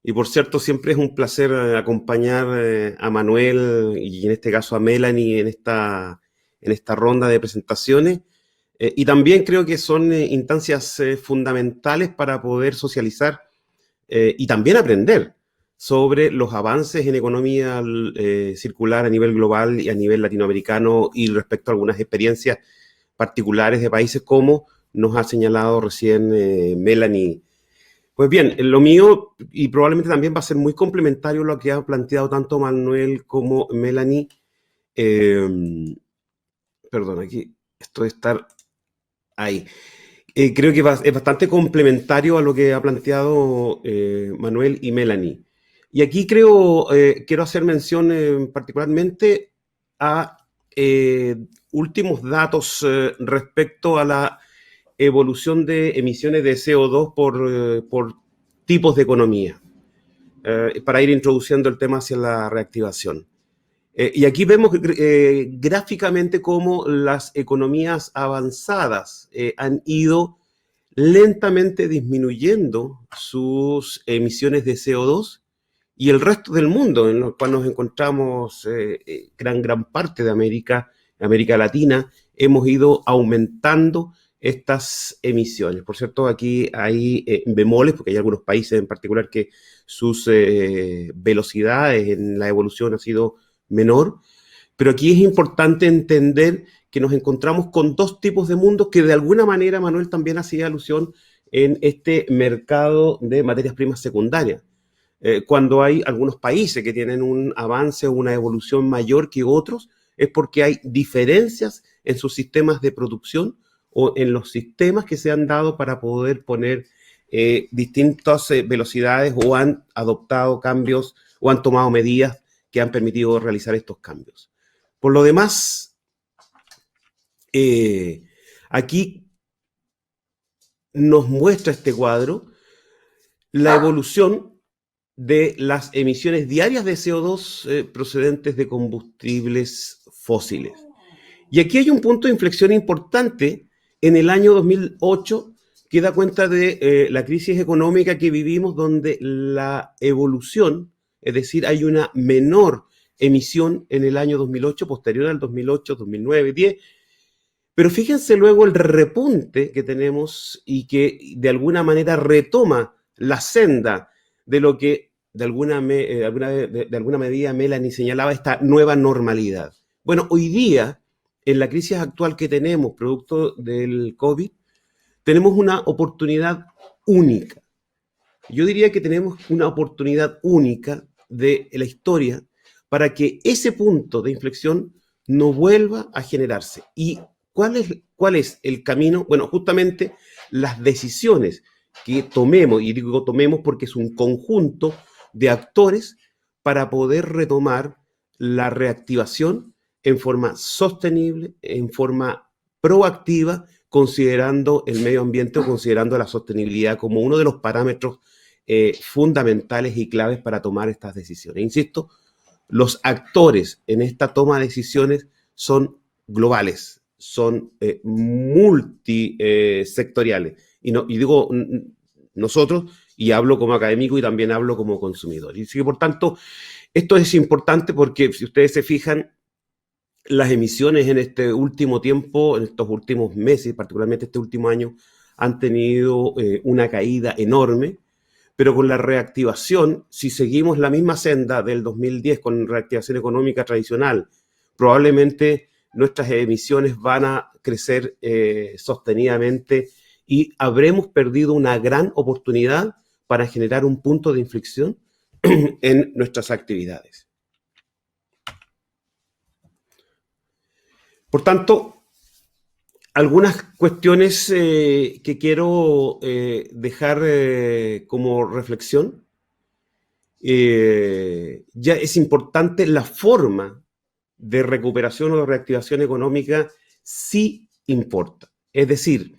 Y por cierto, siempre es un placer acompañar a Manuel y en este caso a Melanie en esta ronda de presentaciones. Y también creo que son instancias fundamentales para poder socializar y también aprender sobre los avances en economía circular a nivel global y a nivel latinoamericano, y respecto a algunas experiencias particulares de países como nos ha señalado recién Melanie. Pues bien, lo mío, y probablemente también va a ser muy complementario a lo que ha planteado tanto Manuel como Melanie. Perdón, aquí esto de estar ahí. creo que es bastante complementario a lo que ha planteado Manuel y Melanie. Y aquí quiero hacer mención particularmente a últimos datos respecto a la evolución de emisiones de CO2 por tipos de economía, para ir introduciendo el tema hacia la reactivación. Y aquí vemos gráficamente cómo las economías avanzadas han ido lentamente disminuyendo sus emisiones de CO2 y el resto del mundo, en el cual nos encontramos gran parte de América Latina, hemos ido aumentando estas emisiones. Por cierto, aquí hay bemoles, porque hay algunos países en particular que sus velocidades en la evolución ha sido menor, pero aquí es importante entender que nos encontramos con dos tipos de mundos que de alguna manera Manuel también hacía alusión en este mercado de materias primas secundarias. Cuando hay algunos países que tienen un avance o una evolución mayor que otros, es porque hay diferencias en sus sistemas de producción o en los sistemas que se han dado para poder poner distintas velocidades o han adoptado cambios o han tomado medidas que han permitido realizar estos cambios. Por lo demás, aquí nos muestra este cuadro la evolución de las emisiones diarias de CO2 procedentes de combustibles fósiles. Y aquí hay un punto de inflexión importante en el año 2008 que da cuenta de la crisis económica que vivimos, donde la evolución, es decir, hay una menor emisión en el año 2008, posterior al 2008, 2009, 10. Pero fíjense luego el repunte que tenemos y que de alguna manera retoma la senda de lo que de alguna medida Melanie señalaba, esta nueva normalidad. Bueno, hoy día, en la crisis actual que tenemos, producto del COVID, tenemos una oportunidad única. Yo diría que tenemos una oportunidad única de la historia para que ese punto de inflexión no vuelva a generarse. ¿Y cuál es el camino? Bueno, justamente las decisiones que tomemos, y digo tomemos porque es un conjunto de actores para poder retomar la reactivación en forma sostenible, en forma proactiva, considerando el medio ambiente o considerando la sostenibilidad como uno de los parámetros fundamentales y claves para tomar estas decisiones. Insisto, los actores en esta toma de decisiones son globales, son multisectoriales. Y digo nosotros, y hablo como académico y también hablo como consumidor. Y así que, por tanto, esto es importante porque si ustedes se fijan, las emisiones en este último tiempo, en estos últimos meses, particularmente este último año, han tenido una caída enorme, pero con la reactivación, si seguimos la misma senda del 2010 con reactivación económica tradicional, probablemente nuestras emisiones van a crecer sostenidamente y habremos perdido una gran oportunidad para generar un punto de inflexión en nuestras actividades. Por tanto, algunas cuestiones que quiero dejar como reflexión. Ya es importante la forma de recuperación o de reactivación económica, sí importa. Es decir,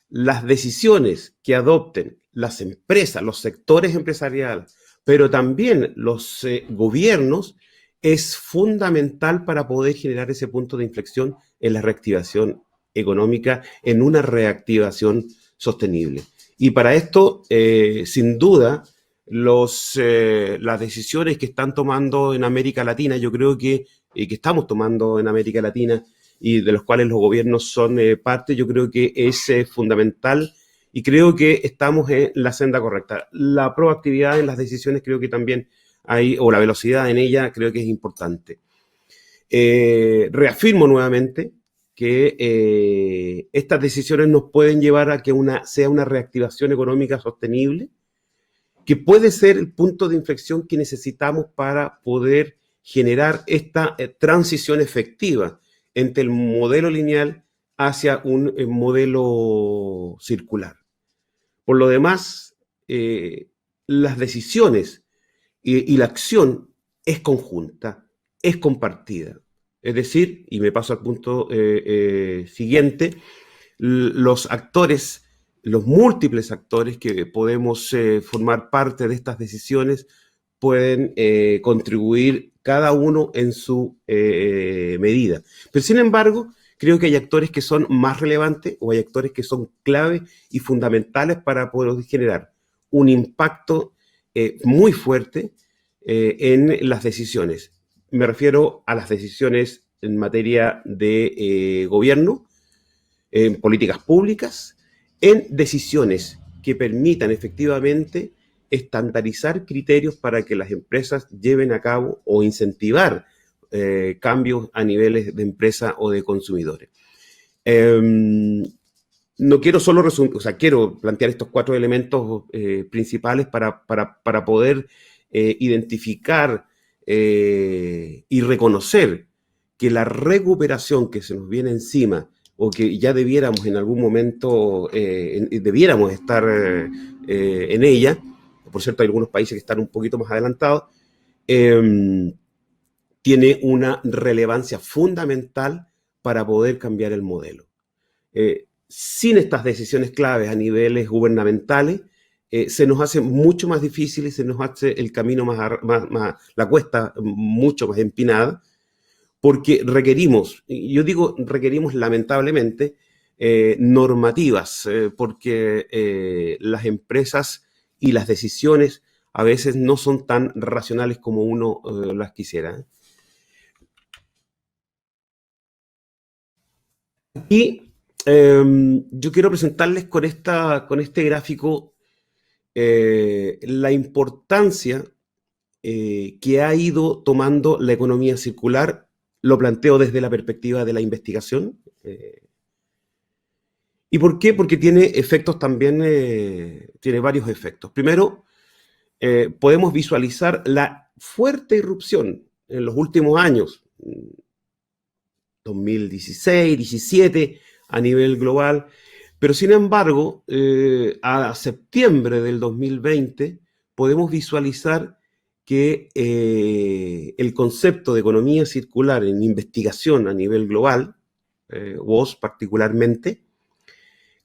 las decisiones que adopten las empresas, los sectores empresariales, pero también los gobiernos, es fundamental para poder generar ese punto de inflexión en la reactivación económica, en una reactivación sostenible. Y para esto, sin duda, las decisiones que están tomando en América Latina, yo creo que estamos tomando en América Latina y de los cuales los gobiernos son parte, yo creo que es fundamental y creo que estamos en la senda correcta. La proactividad en las decisiones creo que también hay, o la velocidad en ella creo que es importante. Reafirmo nuevamente que estas decisiones nos pueden llevar a que sea una reactivación económica sostenible, que puede ser el punto de inflexión que necesitamos para poder generar esta transición efectiva entre el modelo lineal hacia un modelo circular. Por lo demás, las decisiones y la acción es conjunta, es compartida. Es decir, y me paso al punto siguiente, los actores, los múltiples actores que podemos formar parte de estas decisiones pueden contribuir cada uno en su medida. Pero sin embargo, creo que hay actores que son más relevantes o hay actores que son clave y fundamentales para poder generar un impacto muy fuerte en las decisiones. Me refiero a las decisiones en materia de gobierno, en políticas públicas, en decisiones que permitan efectivamente estandarizar criterios para que las empresas lleven a cabo o incentivar cambios a niveles de empresa o de consumidores. No quiero solo resumir, o sea, quiero plantear estos 4 elementos principales para poder identificar y reconocer que la recuperación que se nos viene encima o que ya debiéramos en algún momento, debiéramos estar en ella, por cierto hay algunos países que están un poquito más adelantados, tiene una relevancia fundamental para poder cambiar el modelo. Sin estas decisiones claves a niveles gubernamentales, se nos hace mucho más difícil y se nos hace el camino la cuesta mucho más empinada, porque requerimos, yo digo requerimos lamentablemente, normativas, porque las empresas y las decisiones a veces no son tan racionales como uno las quisiera. Y yo quiero presentarles con este gráfico la importancia que ha ido tomando la economía circular. Lo planteo desde la perspectiva de la investigación. ¿Y por qué? Porque tiene efectos también, tiene varios efectos. Primero, podemos visualizar la fuerte irrupción en los últimos años, 2016, 17, a nivel global, pero sin embargo, a septiembre del 2020 podemos visualizar que el concepto de economía circular en investigación a nivel global, WOS particularmente,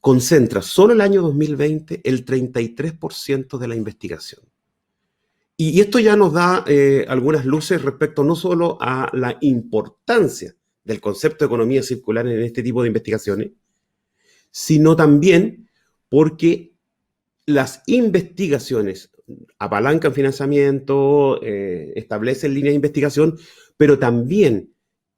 concentra solo el año 2020 el 33% de la investigación. Y esto ya nos da algunas luces respecto no solo a la importancia del concepto de economía circular en este tipo de investigaciones, sino también porque las investigaciones apalancan financiamiento, establecen líneas de investigación, pero también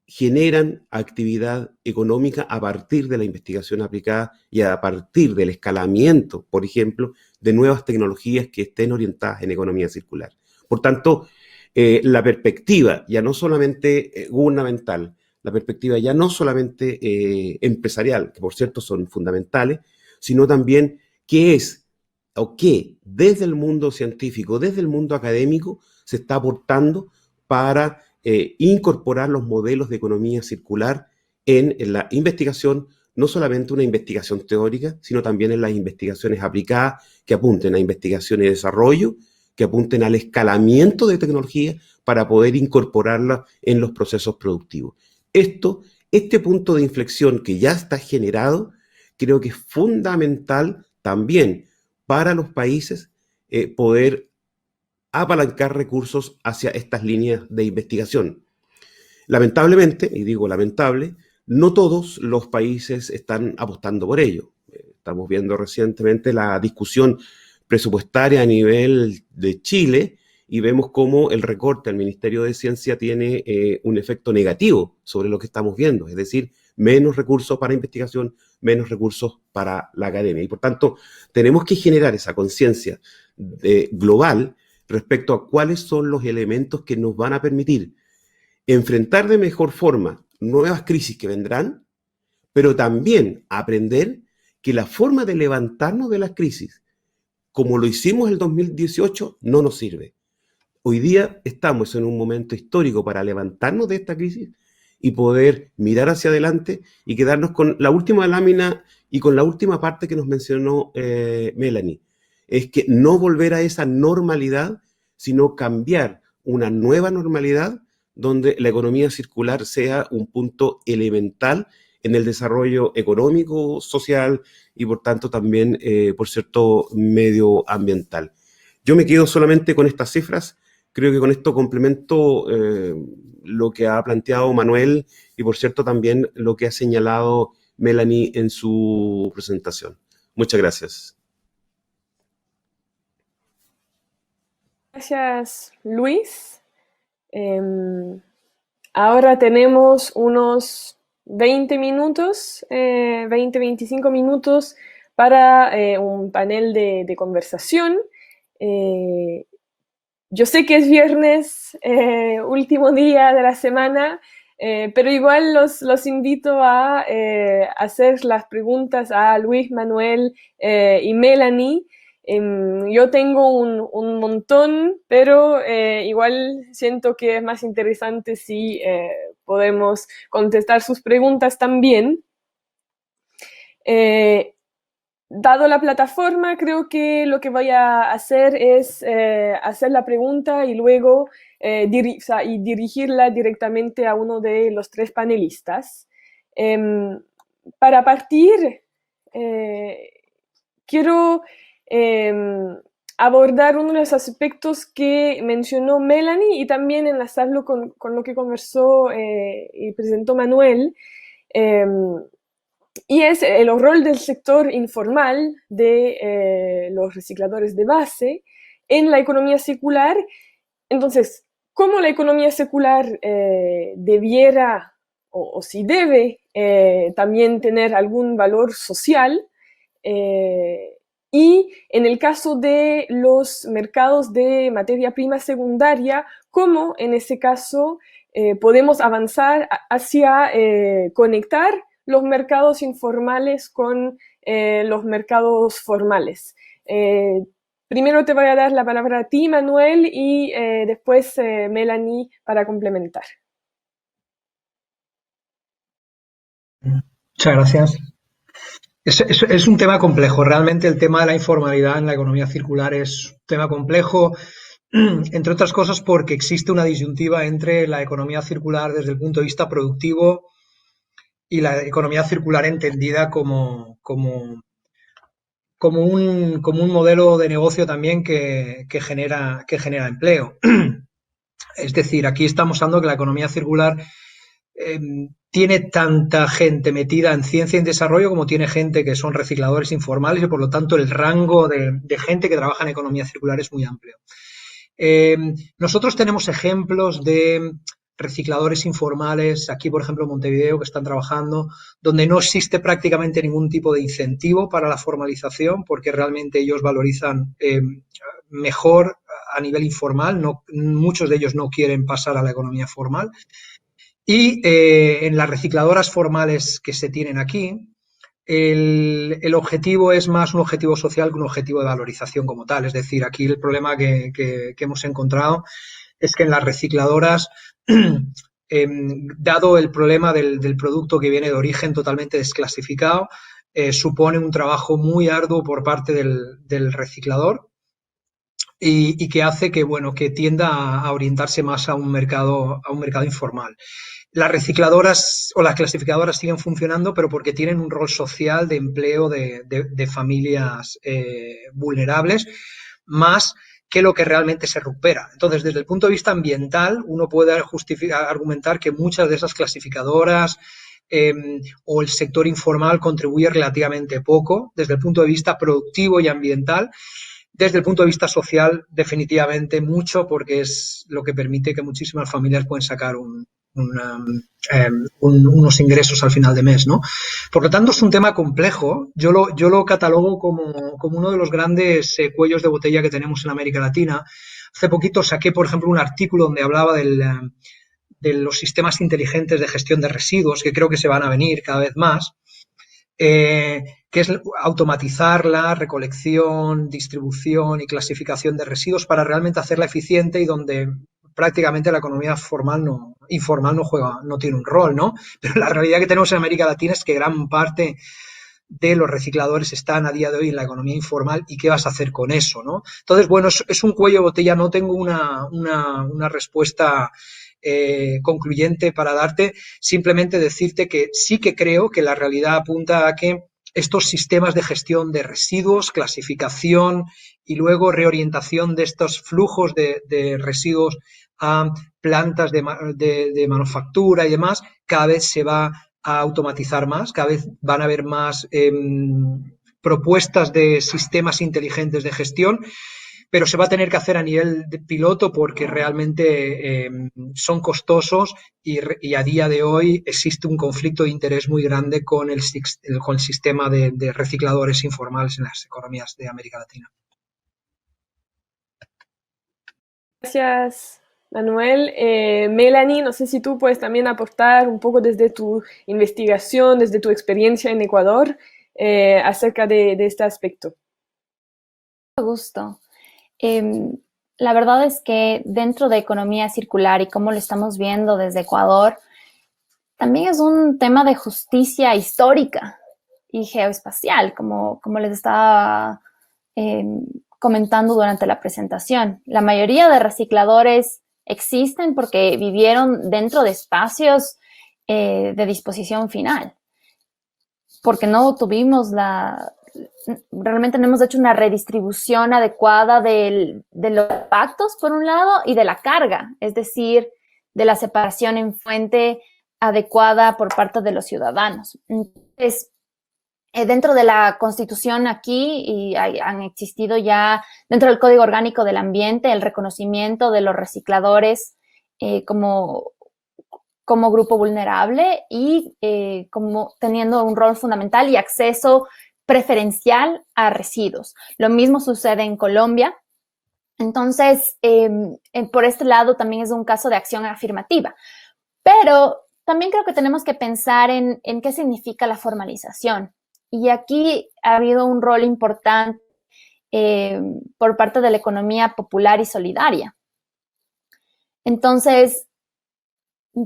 generan actividad económica a partir de la investigación aplicada y a partir del escalamiento, por ejemplo, de nuevas tecnologías que estén orientadas en economía circular. Por tanto, la perspectiva ya no solamente gubernamental, la perspectiva ya no solamente empresarial, que por cierto son fundamentales, sino también qué es o qué desde el mundo científico, desde el mundo académico, se está aportando para incorporar los modelos de economía circular en la investigación, no solamente una investigación teórica, sino también en las investigaciones aplicadas que apunten a investigación y desarrollo, que apunten al escalamiento de tecnología para poder incorporarla en los procesos productivos. Este punto de inflexión que ya está generado, creo que es fundamental también para los países poder apalancar recursos hacia estas líneas de investigación. Lamentablemente, y digo lamentable, no todos los países están apostando por ello. Estamos viendo recientemente la discusión presupuestaria a nivel de Chile y vemos cómo el recorte al Ministerio de Ciencia tiene un efecto negativo sobre lo que estamos viendo, es decir, menos recursos para investigación, menos recursos para la academia. Y por tanto, tenemos que generar esa conciencia global respecto a cuáles son los elementos que nos van a permitir enfrentar de mejor forma nuevas crisis que vendrán, pero también aprender que la forma de levantarnos de las crisis, como lo hicimos en el 2018, no nos sirve. Hoy día estamos en un momento histórico para levantarnos de esta crisis y poder mirar hacia adelante y quedarnos con la última lámina y con la última parte que nos mencionó Melanie. Es que no volver a esa normalidad, sino cambiar una nueva normalidad donde la economía circular sea un punto elemental en el desarrollo económico, social y por tanto también, por cierto, medioambiental. Yo me quedo solamente con estas cifras. Creo que con esto complemento lo que ha planteado Manuel y, por cierto, también lo que ha señalado Melanie en su presentación. Muchas gracias. Gracias, Luis. Ahora tenemos unos 20 minutos, 20-25 minutos para un panel de conversación. Yo sé que es viernes, último día de la semana, pero igual los invito a hacer las preguntas a Luis, Manuel y Melanie. Yo tengo un montón, pero igual siento que es más interesante si podemos contestar sus preguntas también. Dado la plataforma, creo que lo que voy a hacer es hacer la pregunta y luego dirigirla directamente a uno de los tres panelistas. Para partir, quiero abordar uno de los aspectos que mencionó Melanie y también enlazarlo con lo que conversó y presentó Manuel. Y es el rol del sector informal de los recicladores de base en la economía circular. Entonces, ¿cómo la economía circular debiera o si debe también tener algún valor social? Y en el caso de los mercados de materia prima secundaria, ¿cómo en ese caso podemos avanzar hacia conectar los mercados informales con los mercados formales? Primero te voy a dar la palabra a ti, Manuel, y después Melanie para complementar. Muchas gracias. Es un tema complejo. Realmente el tema de la informalidad en la economía circular es un tema complejo, entre otras cosas porque existe una disyuntiva entre la economía circular desde el punto de vista productivo y la economía circular entendida como un modelo de negocio también que genera empleo. Es decir, aquí estamos hablando que la economía circular tiene tanta gente metida en ciencia y en desarrollo como tiene gente que son recicladores informales y por lo tanto el rango de gente que trabaja en economía circular es muy amplio. Nosotros tenemos ejemplos de recicladores informales, aquí por ejemplo en Montevideo, que están trabajando, donde no existe prácticamente ningún tipo de incentivo para la formalización porque realmente ellos valorizan mejor a nivel informal, muchos de ellos no quieren pasar a la economía formal. Y en las recicladoras formales que se tienen aquí, el objetivo es más un objetivo social que un objetivo de valorización como tal. Es decir, aquí el problema que hemos encontrado es que en las recicladoras, dado el problema del producto que viene de origen totalmente desclasificado, supone un trabajo muy arduo por parte del reciclador y que hace que, bueno, que tienda a orientarse más a un mercado informal. Las recicladoras o las clasificadoras siguen funcionando, pero porque tienen un rol social de empleo de familias vulnerables, más que lo que realmente se recupera. Entonces, desde el punto de vista ambiental, uno puede argumentar que muchas de esas clasificadoras o el sector informal contribuye relativamente poco desde el punto de vista productivo y ambiental. Desde el punto de vista social, definitivamente mucho, porque es lo que permite que muchísimas familias puedan sacar unos ingresos al final de mes, ¿no? Por lo tanto, es un tema complejo. Yo lo catalogo como uno de los grandes cuellos de botella que tenemos en América Latina. Hace poquito saqué, por ejemplo, un artículo donde hablaba de los sistemas inteligentes de gestión de residuos, que creo que se van a venir cada vez más. Que es automatizar la recolección, distribución y clasificación de residuos para realmente hacerla eficiente y donde prácticamente la economía informal no tiene un rol, ¿no? Pero la realidad que tenemos en América Latina es que gran parte de los recicladores están a día de hoy en la economía informal y qué vas a hacer con eso, ¿no? Entonces, bueno, es un cuello de botella, no tengo una respuesta concluyente para darte, simplemente decirte que sí que creo que la realidad apunta a que estos sistemas de gestión de residuos, clasificación y luego reorientación de estos flujos de residuos a plantas de manufactura y demás, cada vez se va a automatizar más, cada vez van a haber más propuestas de sistemas inteligentes de gestión, pero se va a tener que hacer a nivel de piloto porque realmente son costosos y a día de hoy existe un conflicto de interés muy grande con el sistema de recicladores informales en las economías de América Latina. Gracias, Manuel. Melanie, no sé si tú puedes también aportar un poco desde tu investigación, desde tu experiencia en Ecuador, acerca de este aspecto. Mucho gusto. La verdad es que dentro de economía circular y cómo lo estamos viendo desde Ecuador, también es un tema de justicia histórica y geoespacial, como les estaba comentando durante la presentación. La mayoría de recicladores existen porque vivieron dentro de espacios de disposición final, porque no tuvimos realmente no hemos hecho una redistribución adecuada de los impactos, por un lado, y de la carga, es decir, de la separación en fuente adecuada por parte de los ciudadanos. Entonces, dentro de la Constitución aquí y han existido ya dentro del Código Orgánico del Ambiente el reconocimiento de los recicladores como grupo vulnerable y como teniendo un rol fundamental y acceso preferencial a residuos. Lo mismo sucede en Colombia. Entonces, por este lado también es un caso de acción afirmativa. Pero también creo que tenemos que pensar en qué significa la formalización. Y aquí ha habido un rol importante por parte de la economía popular y solidaria. Entonces,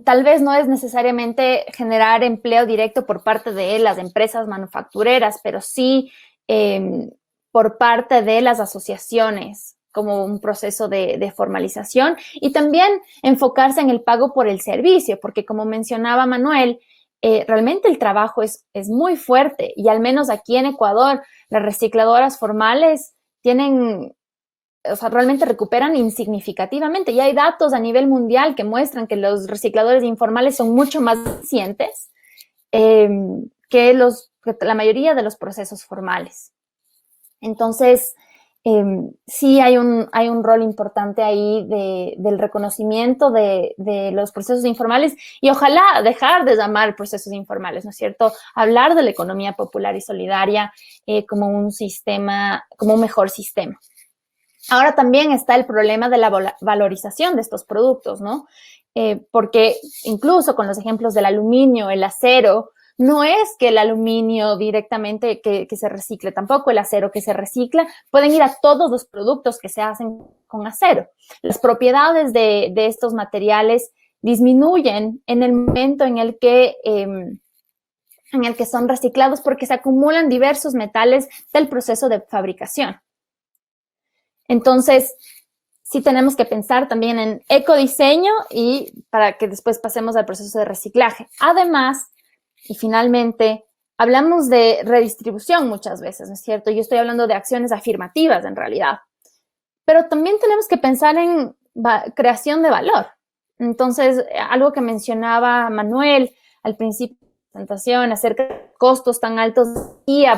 tal vez no es necesariamente generar empleo directo por parte de las empresas manufactureras, pero sí por parte de las asociaciones como un proceso de formalización y también enfocarse en el pago por el servicio, porque como mencionaba Manuel, realmente el trabajo es muy fuerte y al menos aquí en Ecuador las recicladoras formales realmente recuperan insignificativamente. Y hay datos a nivel mundial que muestran que los recicladores informales son mucho más eficientes que la mayoría de los procesos formales. Entonces, sí hay un rol importante ahí del reconocimiento de los procesos informales y ojalá dejar de llamar procesos informales, ¿no es cierto? Hablar de la economía popular y solidaria como un mejor sistema. Ahora también está el problema de la valorización de estos productos, ¿no? Porque incluso con los ejemplos del aluminio, el acero, no es que el aluminio directamente que se recicle, tampoco el acero que se recicla, pueden ir a todos los productos que se hacen con acero. Las propiedades de estos materiales disminuyen en el momento en el que son reciclados porque se acumulan diversos metales del proceso de fabricación. Entonces, sí tenemos que pensar también en ecodiseño y para que después pasemos al proceso de reciclaje. Además, y finalmente, hablamos de redistribución muchas veces, ¿no es cierto? Yo estoy hablando de acciones afirmativas en realidad. Pero también tenemos que pensar en creación de valor. Entonces, algo que mencionaba Manuel al principio de la presentación acerca de costos tan altos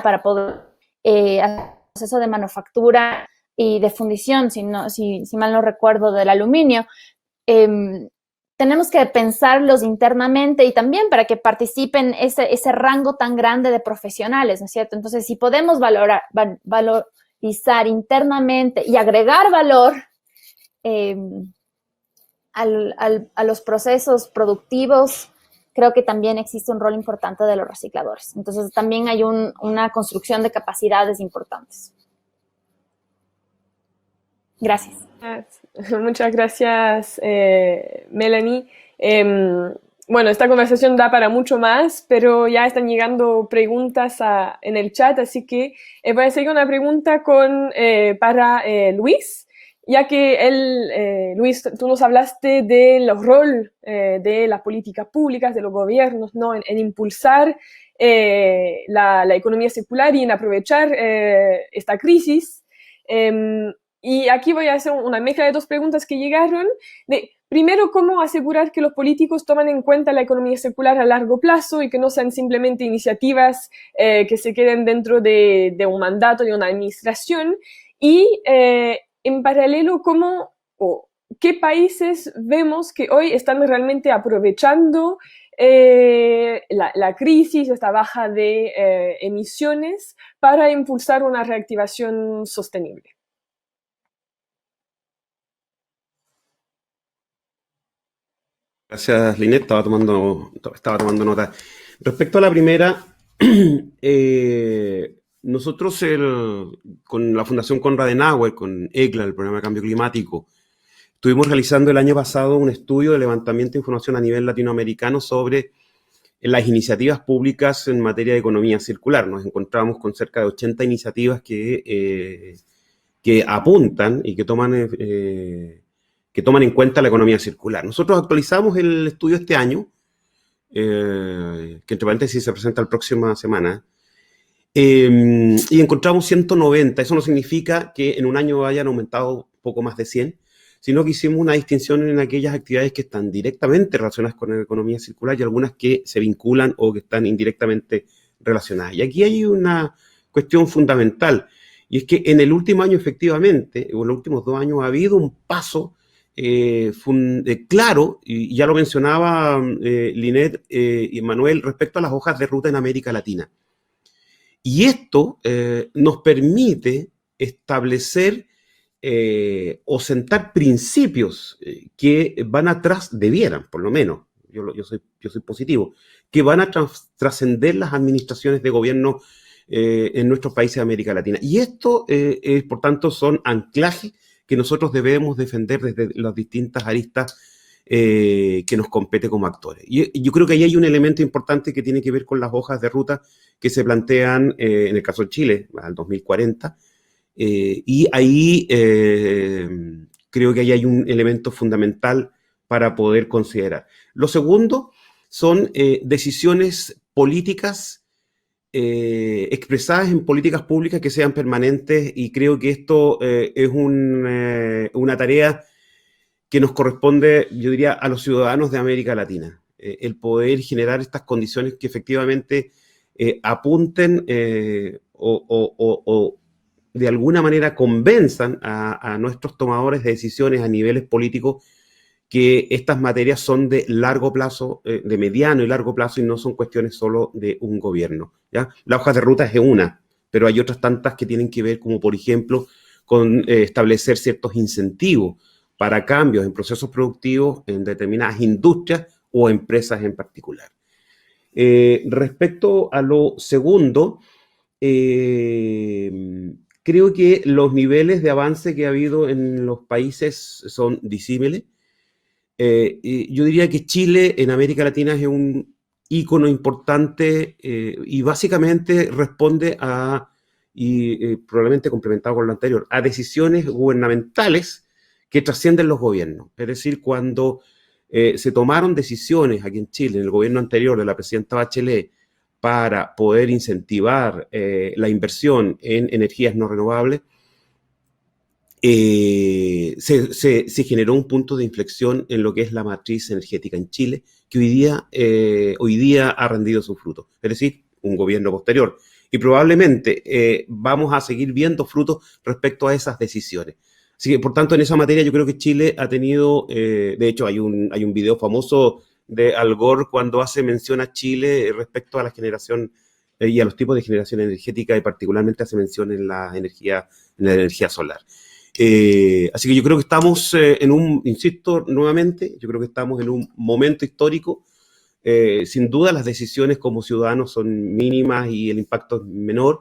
para poder hacer el proceso de manufactura y de fundición, si mal no recuerdo, del aluminio, tenemos que pensarlos internamente y también para que participen ese rango tan grande de profesionales, ¿no es cierto? Entonces, si podemos valorizar internamente y agregar valor a los procesos productivos, creo que también existe un rol importante de los recicladores. Entonces, también hay una construcción de capacidades importantes. Gracias. Muchas gracias, Melanie. Bueno, esta conversación da para mucho más, pero ya están llegando preguntas en el chat, así que voy a seguir una pregunta para Luis, ya que Luis, tú nos hablaste del rol de las políticas públicas, de los gobiernos, ¿no? en impulsar la economía circular y en aprovechar esta crisis. Y aquí voy a hacer una mezcla de dos preguntas que llegaron. Primero, ¿cómo asegurar que los políticos toman en cuenta la economía circular a largo plazo y que no sean simplemente iniciativas que se queden dentro de un mandato de una administración? Y en paralelo, ¿qué países vemos que hoy están realmente aprovechando la crisis, esta baja de emisiones para impulsar una reactivación sostenible? Gracias, Linet. Estaba tomando nota. Respecto a la primera, nosotros con la Fundación Konrad Adenauer, con ECLA, el Programa de Cambio Climático, estuvimos realizando el año pasado un estudio de levantamiento de información a nivel latinoamericano sobre las iniciativas públicas en materia de economía circular. Nos encontramos con cerca de 80 iniciativas que apuntan y que toman en cuenta la economía circular. Nosotros actualizamos el estudio este año, que entre paréntesis se presenta la próxima semana, y encontramos 190. Eso no significa que en un año hayan aumentado poco más de 100, sino que hicimos una distinción en aquellas actividades que están directamente relacionadas con la economía circular y algunas que se vinculan o que están indirectamente relacionadas. Y aquí hay una cuestión fundamental, y es que en el último año, efectivamente, o en los últimos 2 años, ha habido un paso claro, y ya lo mencionaba Linet y Manuel, respecto a las hojas de ruta en América Latina. Y esto nos permite establecer o sentar principios que van debieran, por lo menos, yo soy positivo, que van a trascender las administraciones de gobierno en nuestros países de América Latina. Y esto, por tanto, son anclajes que nosotros debemos defender desde las distintas aristas que nos compete como actores. Y yo creo que ahí hay un elemento importante que tiene que ver con las hojas de ruta que se plantean, en el caso de Chile, al 2040, y ahí creo que ahí hay un elemento fundamental para poder considerar. Lo segundo son decisiones políticas expresadas en políticas públicas que sean permanentes, y creo que esto es una tarea que nos corresponde, yo diría, a los ciudadanos de América Latina. El poder generar estas condiciones que efectivamente apunten o de alguna manera convenzan a nuestros tomadores de decisiones a niveles políticos que estas materias son de largo plazo, de mediano y largo plazo, y no son cuestiones solo de un gobierno, ¿ya? La hoja de ruta es una, pero hay otras tantas que tienen que ver, como por ejemplo, con establecer ciertos incentivos para cambios en procesos productivos en determinadas industrias o empresas en particular. Respecto a lo segundo, creo que los niveles de avance que ha habido en los países son disímiles. Yo diría que Chile en América Latina es un ícono importante y básicamente responde probablemente complementado con lo anterior, a decisiones gubernamentales que trascienden los gobiernos. Es decir, cuando se tomaron decisiones aquí en Chile, en el gobierno anterior de la presidenta Bachelet, para poder incentivar la inversión en energías no renovables, se generó un punto de inflexión en lo que es la matriz energética en Chile, que hoy día ha rendido sus frutos. Es decir, un gobierno posterior. Y probablemente vamos a seguir viendo frutos respecto a esas decisiones. Así que, por tanto, en esa materia yo creo que Chile ha tenido, de hecho, hay un video famoso de Al Gore cuando hace mención a Chile respecto a la generación y a los tipos de generación energética, y particularmente hace mención en la energía solar. Así que yo creo que estamos insisto nuevamente, yo creo que estamos en un momento histórico. Sin duda las decisiones como ciudadanos son mínimas y el impacto es menor,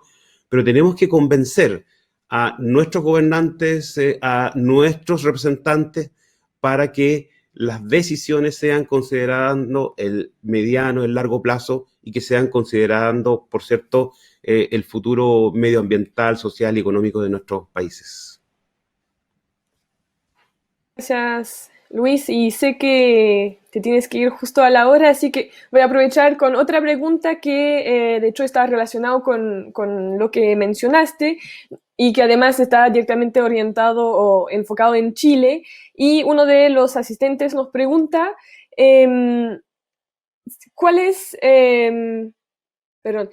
pero tenemos que convencer a nuestros gobernantes, a nuestros representantes, para que las decisiones sean considerando el mediano, el largo plazo y que sean considerando, por cierto, el futuro medioambiental, social y económico de nuestros países. Gracias, Luis, y sé que te tienes que ir justo a la hora, así que voy a aprovechar con otra pregunta que de hecho está relacionado con lo que mencionaste y que además está directamente orientado o enfocado en Chile. Y uno de los asistentes nos pregunta, ¿cuál es, perdón,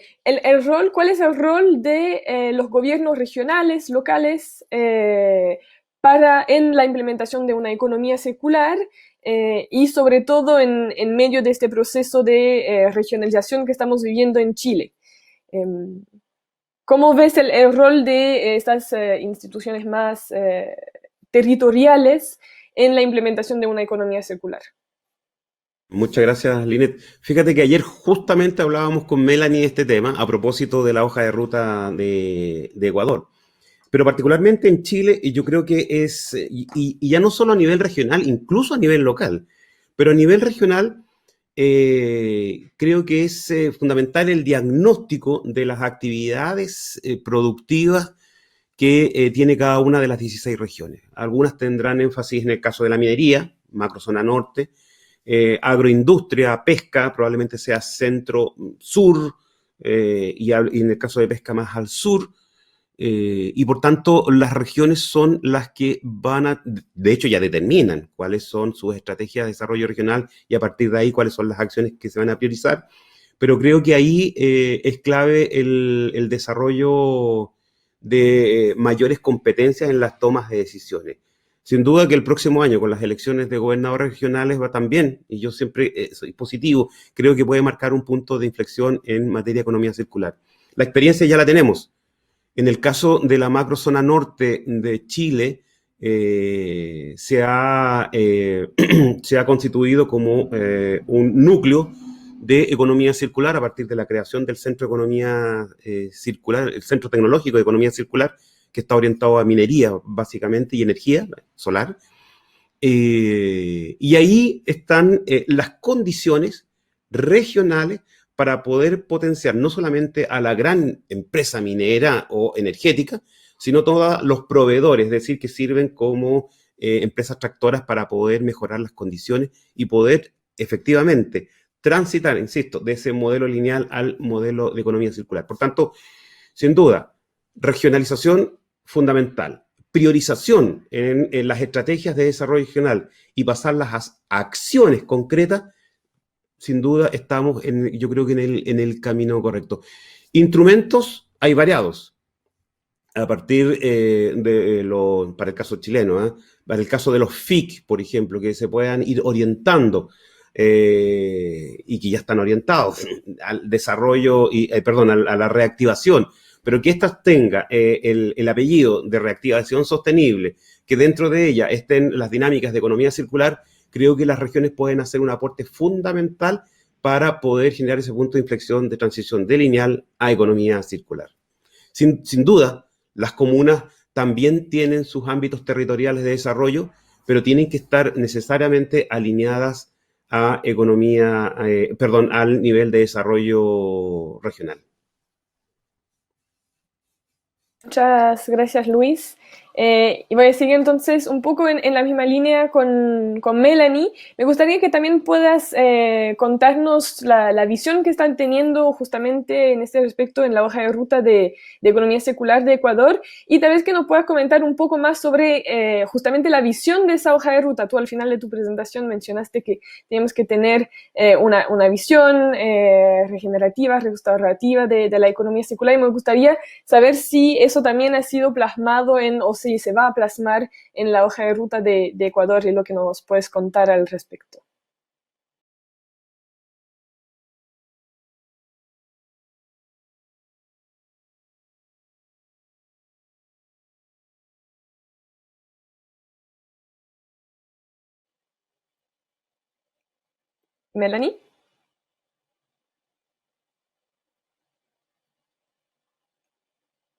cuál es el rol de los gobiernos regionales, locales, en la implementación de una economía circular y sobre todo en medio de este proceso de regionalización que estamos viviendo en Chile? ¿Cómo ves el rol de estas instituciones más territoriales en la implementación de una economía circular? Muchas gracias, Linet. Fíjate que ayer justamente hablábamos con Melanie de este tema a propósito de la hoja de ruta de Ecuador. Pero particularmente en Chile, y yo creo que es, y ya no solo a nivel regional, incluso a nivel local, pero a nivel regional creo que es fundamental el diagnóstico de las actividades productivas que tiene cada una de las 16 regiones. Algunas tendrán énfasis en el caso de la minería, macrozona norte, agroindustria, pesca, probablemente sea centro-sur, y en el caso de pesca más al sur, y por tanto las regiones son las que de hecho ya determinan cuáles son sus estrategias de desarrollo regional y a partir de ahí cuáles son las acciones que se van a priorizar, pero creo que ahí es clave el desarrollo de mayores competencias en las tomas de decisiones. Sin duda que el próximo año, con las elecciones de gobernadores regionales, va también, y yo siempre soy positivo, creo que puede marcar un punto de inflexión en materia de economía circular. La experiencia ya la tenemos. En el caso de la macrozona norte de Chile, se ha constituido como un núcleo de economía circular a partir de la creación del Centro de Economía Circular, el Centro Tecnológico de Economía Circular, que está orientado a minería básicamente y energía solar. Y ahí están las condiciones regionales para poder potenciar no solamente a la gran empresa minera o energética, sino todos los proveedores, es decir, que sirven como empresas tractoras para poder mejorar las condiciones y poder efectivamente transitar, insisto, de ese modelo lineal al modelo de economía circular. Por tanto, sin duda, regionalización fundamental, priorización en las estrategias de desarrollo regional y pasarlas a acciones concretas, sin duda estamos, yo creo que en el camino correcto. Instrumentos hay variados, a partir para el caso chileno, para el caso de los FIC, por ejemplo, que se puedan ir orientando y que ya están orientados al desarrollo, perdón, a la reactivación, pero que éstas tenga el apellido de reactivación sostenible, que dentro de ella estén las dinámicas de economía circular, creo que las regiones pueden hacer un aporte fundamental para poder generar ese punto de inflexión de transición de lineal a economía circular. Sin duda, las comunas también tienen sus ámbitos territoriales de desarrollo, pero tienen que estar necesariamente alineadas a al nivel de desarrollo regional. Muchas gracias, Luis. Y voy a seguir entonces un poco en la misma línea con Melanie. Me gustaría que también puedas contarnos la visión que están teniendo justamente en este respecto en la hoja de ruta de economía circular de Ecuador y tal vez que nos puedas comentar un poco más sobre justamente la visión de esa hoja de ruta. Tú al final de tu presentación mencionaste que tenemos que tener una visión regenerativa, restaurativa de la economía circular y me gustaría saber si eso también ha sido plasmado o si se va a plasmar en la hoja de ruta de Ecuador y lo que nos puedes contar al respecto. Melanie.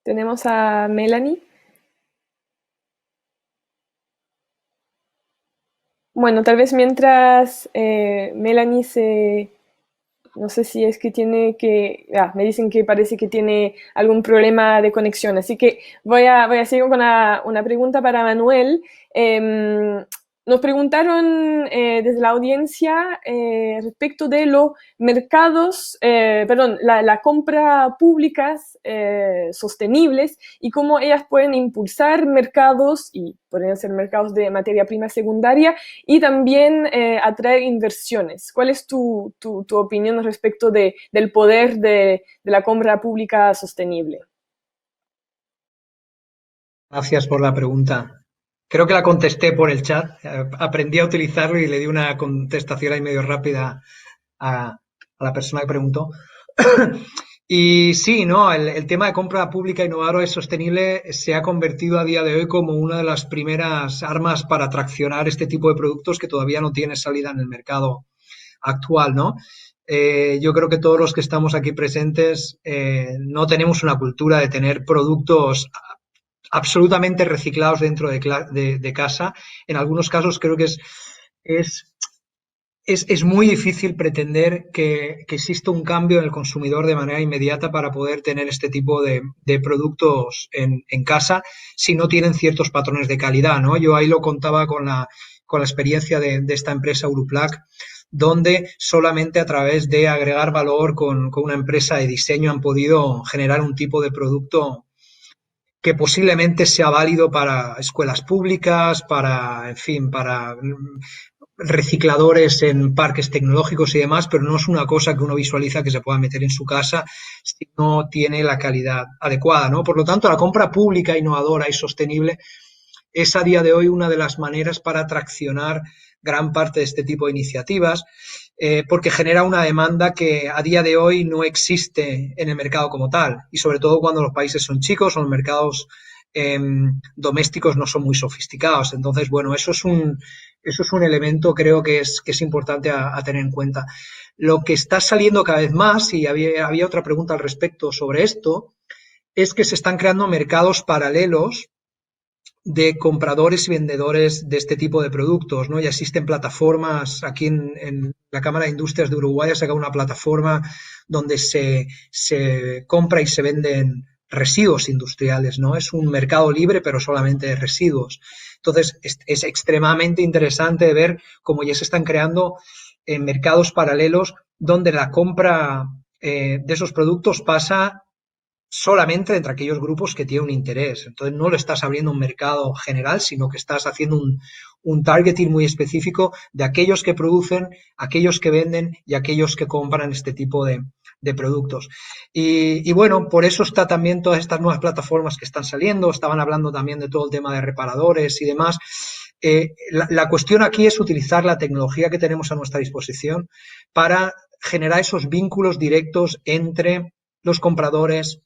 Tenemos a Melanie. Bueno, tal vez mientras Melanie no sé si es que tiene que... me dicen que parece que tiene algún problema de conexión, así que voy a seguir con una pregunta para Manuel. Nos preguntaron desde la audiencia respecto de los mercados, la compra públicas sostenibles y cómo ellas pueden impulsar mercados, y pueden ser mercados de materia prima secundaria, y también atraer inversiones. ¿Cuál es tu opinión respecto del poder de la compra pública sostenible? Gracias por la pregunta. Creo que la contesté por el chat. Aprendí a utilizarlo y le di una contestación ahí medio rápida a la persona que preguntó. Y sí, ¿no? El tema de compra pública innovadora y sostenible se ha convertido a día de hoy como una de las primeras armas para atraccionar este tipo de productos que todavía no tiene salida en el mercado actual, ¿no? Yo creo que todos los que estamos aquí presentes no tenemos una cultura de tener productos absolutamente reciclados dentro de casa. En algunos casos creo que es muy difícil pretender que exista un cambio en el consumidor de manera inmediata para poder tener este tipo de productos en casa si no tienen ciertos patrones de calidad, ¿no? Yo ahí lo contaba con la experiencia de esta empresa Uruplac, donde solamente a través de agregar valor con una empresa de diseño han podido generar un tipo de producto que posiblemente sea válido para escuelas públicas, para, en fin, para recicladores en parques tecnológicos y demás, pero no es una cosa que uno visualiza que se pueda meter en su casa si no tiene la calidad adecuada, ¿no? Por lo tanto, la compra pública innovadora y sostenible es a día de hoy una de las maneras para traccionar gran parte de este tipo de iniciativas, porque genera una demanda que a día de hoy no existe en el mercado como tal, y sobre todo cuando los países son chicos o los mercados domésticos no son muy sofisticados. Entonces, bueno, eso es un elemento creo que es importante a tener en cuenta. Lo que está saliendo cada vez más, y había otra pregunta al respecto sobre esto, es que se están creando mercados paralelos de compradores y vendedores de este tipo de productos, ¿no? Ya existen plataformas, aquí en la Cámara de Industrias de Uruguay ha sacado una plataforma donde se compra y se venden residuos industriales, ¿no? Es un mercado libre, pero solamente de residuos. Entonces, es extremadamente interesante ver cómo ya se están creando mercados paralelos donde la compra de esos productos pasa solamente entre aquellos grupos que tienen un interés. Entonces no lo estás abriendo un mercado general, sino que estás haciendo un targeting muy específico de aquellos que producen, aquellos que venden y aquellos que compran este tipo de productos. Y bueno, por eso está también todas estas nuevas plataformas que están saliendo. Estaban hablando también de todo el tema de reparadores y demás. La cuestión aquí es utilizar la tecnología que tenemos a nuestra disposición para generar esos vínculos directos entre los compradores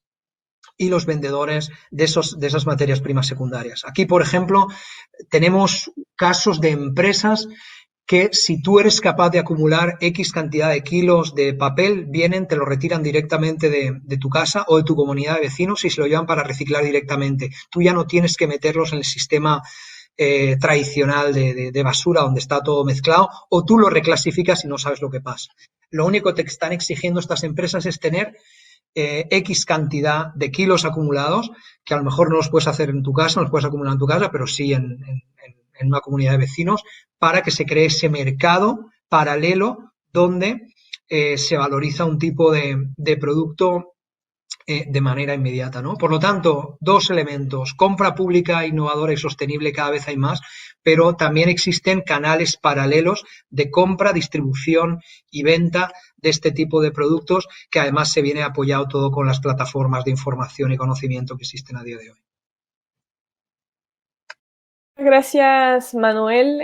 y los vendedores de esas materias primas secundarias. Aquí, por ejemplo, tenemos casos de empresas que si tú eres capaz de acumular X cantidad de kilos de papel, vienen, te lo retiran directamente de tu casa o de tu comunidad de vecinos y se lo llevan para reciclar directamente. Tú ya no tienes que meterlos en el sistema tradicional de basura donde está todo mezclado, o tú lo reclasificas y no sabes lo que pasa. Lo único que te están exigiendo estas empresas es tener X cantidad de kilos acumulados, que a lo mejor no los puedes hacer en tu casa, no los puedes acumular en tu casa, pero sí en una comunidad de vecinos, para que se cree ese mercado paralelo donde se valoriza un tipo de producto de manera inmediata, ¿no? Por lo tanto, dos elementos: compra pública innovadora y sostenible, cada vez hay más, pero también existen canales paralelos de compra, distribución y venta de este tipo de productos, que además se viene apoyado todo con las plataformas de información y conocimiento que existen a día de hoy. Gracias, Manuel.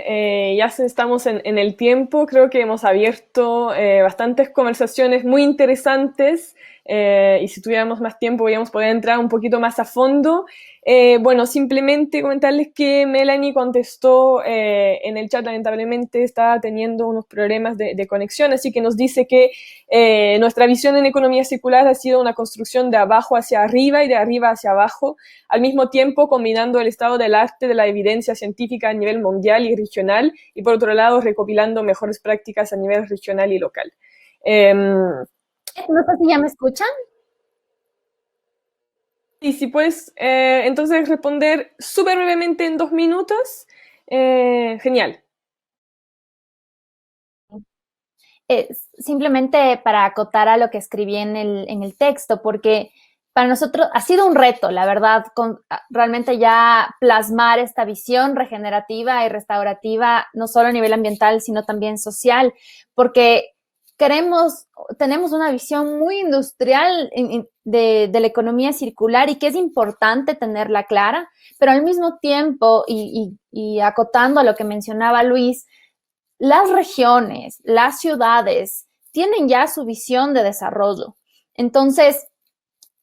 Ya estamos en el tiempo. Creo que hemos abierto bastantes conversaciones muy interesantes y si tuviéramos más tiempo podríamos poder entrar un poquito más a fondo. Bueno, simplemente comentarles que Melanie contestó en el chat, lamentablemente está teniendo unos problemas de conexión, así que nos dice que nuestra visión en economía circular ha sido una construcción de abajo hacia arriba y de arriba hacia abajo, al mismo tiempo combinando el estado del arte de la evidencia científica a nivel mundial y regional, y por otro lado recopilando mejores prácticas a nivel regional y local. No sé si ya me escuchan. Y si puedes entonces responder súper brevemente en 2 minutos, genial. Simplemente para acotar a lo que escribí en el texto, porque para nosotros ha sido un reto, la verdad, realmente ya plasmar esta visión regenerativa y restaurativa, no solo a nivel ambiental, sino también social, porque tenemos una visión muy industrial de la economía circular y que es importante tenerla clara, pero al mismo tiempo, y acotando a lo que mencionaba Luis, las regiones, las ciudades tienen ya su visión de desarrollo. Entonces,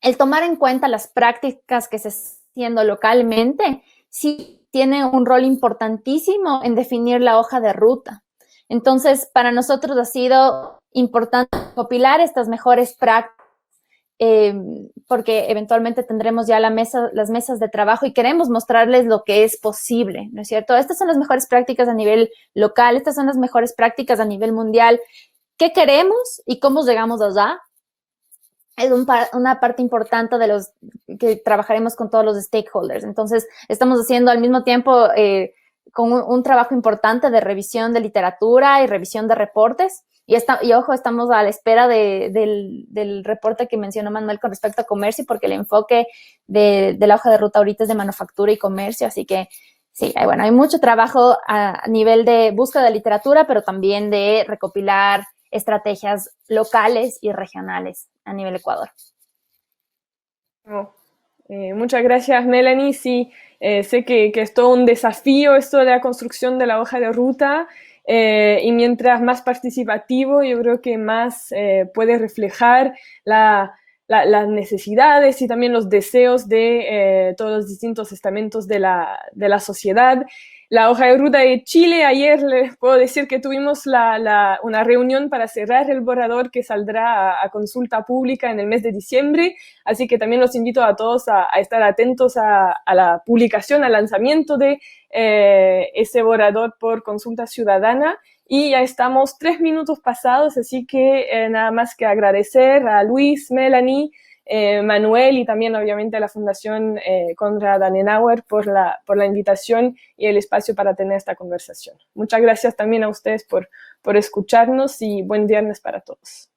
el tomar en cuenta las prácticas que se están haciendo localmente sí tiene un rol importantísimo en definir la hoja de ruta. Entonces, para nosotros ha sido importante recopilar estas mejores prácticas, porque eventualmente tendremos ya las mesas de trabajo y queremos mostrarles lo que es posible, ¿no es cierto? Estas son las mejores prácticas a nivel local, estas son las mejores prácticas a nivel mundial. ¿Qué queremos y cómo llegamos allá? Es una parte importante de los que trabajaremos con todos los stakeholders. Entonces, estamos haciendo al mismo tiempo con un trabajo importante de revisión de literatura y revisión de reportes. Y ojo, estamos a la espera del reporte que mencionó Manuel con respecto a comercio, porque el enfoque de la hoja de ruta ahorita es de manufactura y comercio, así que sí, bueno, hay mucho trabajo a nivel de búsqueda de literatura, pero también de recopilar estrategias locales y regionales a nivel Ecuador. Muchas gracias, Melanie. Sí, sé que es todo un desafío esto de la construcción de la hoja de ruta, y mientras más participativo, yo creo que más puede reflejar las necesidades y también los deseos de todos los distintos estamentos de la sociedad. La hoja de ruta de Chile, ayer les puedo decir que tuvimos una reunión para cerrar el borrador que saldrá a consulta pública en el mes de diciembre, así que también los invito a todos a estar atentos a la publicación, al lanzamiento de ese borrador por consulta ciudadana. Y ya estamos 3 minutos pasados, así que nada más que agradecer a Luis, Melanie, Manuel y también obviamente a la Fundación Konrad Adenauer por la invitación y el espacio para tener esta conversación. Muchas gracias también a ustedes por escucharnos y buen viernes para todos.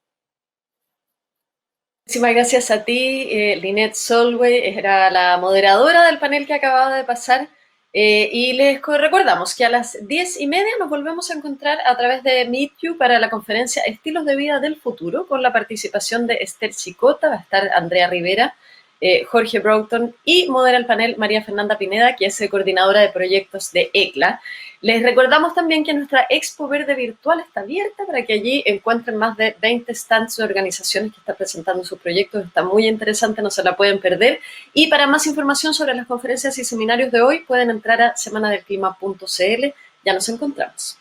Muchísimas gracias a ti, Lynette Solway, era la moderadora del panel que acababa de pasar. Y les recordamos que a las 10:30 nos volvemos a encontrar a través de MeetU para la conferencia Estilos de Vida del Futuro, con la participación de Esther Chicota, va a estar Andrea Rivera, Jorge Broughton y modera el panel María Fernanda Pineda, que es coordinadora de proyectos de ECLA. Les recordamos también que nuestra Expo Verde Virtual está abierta para que allí encuentren más de 20 stands de organizaciones que están presentando sus proyectos. Está muy interesante, no se la pueden perder. Y para más información sobre las conferencias y seminarios de hoy, pueden entrar a semanadelclima.cl. Ya nos encontramos.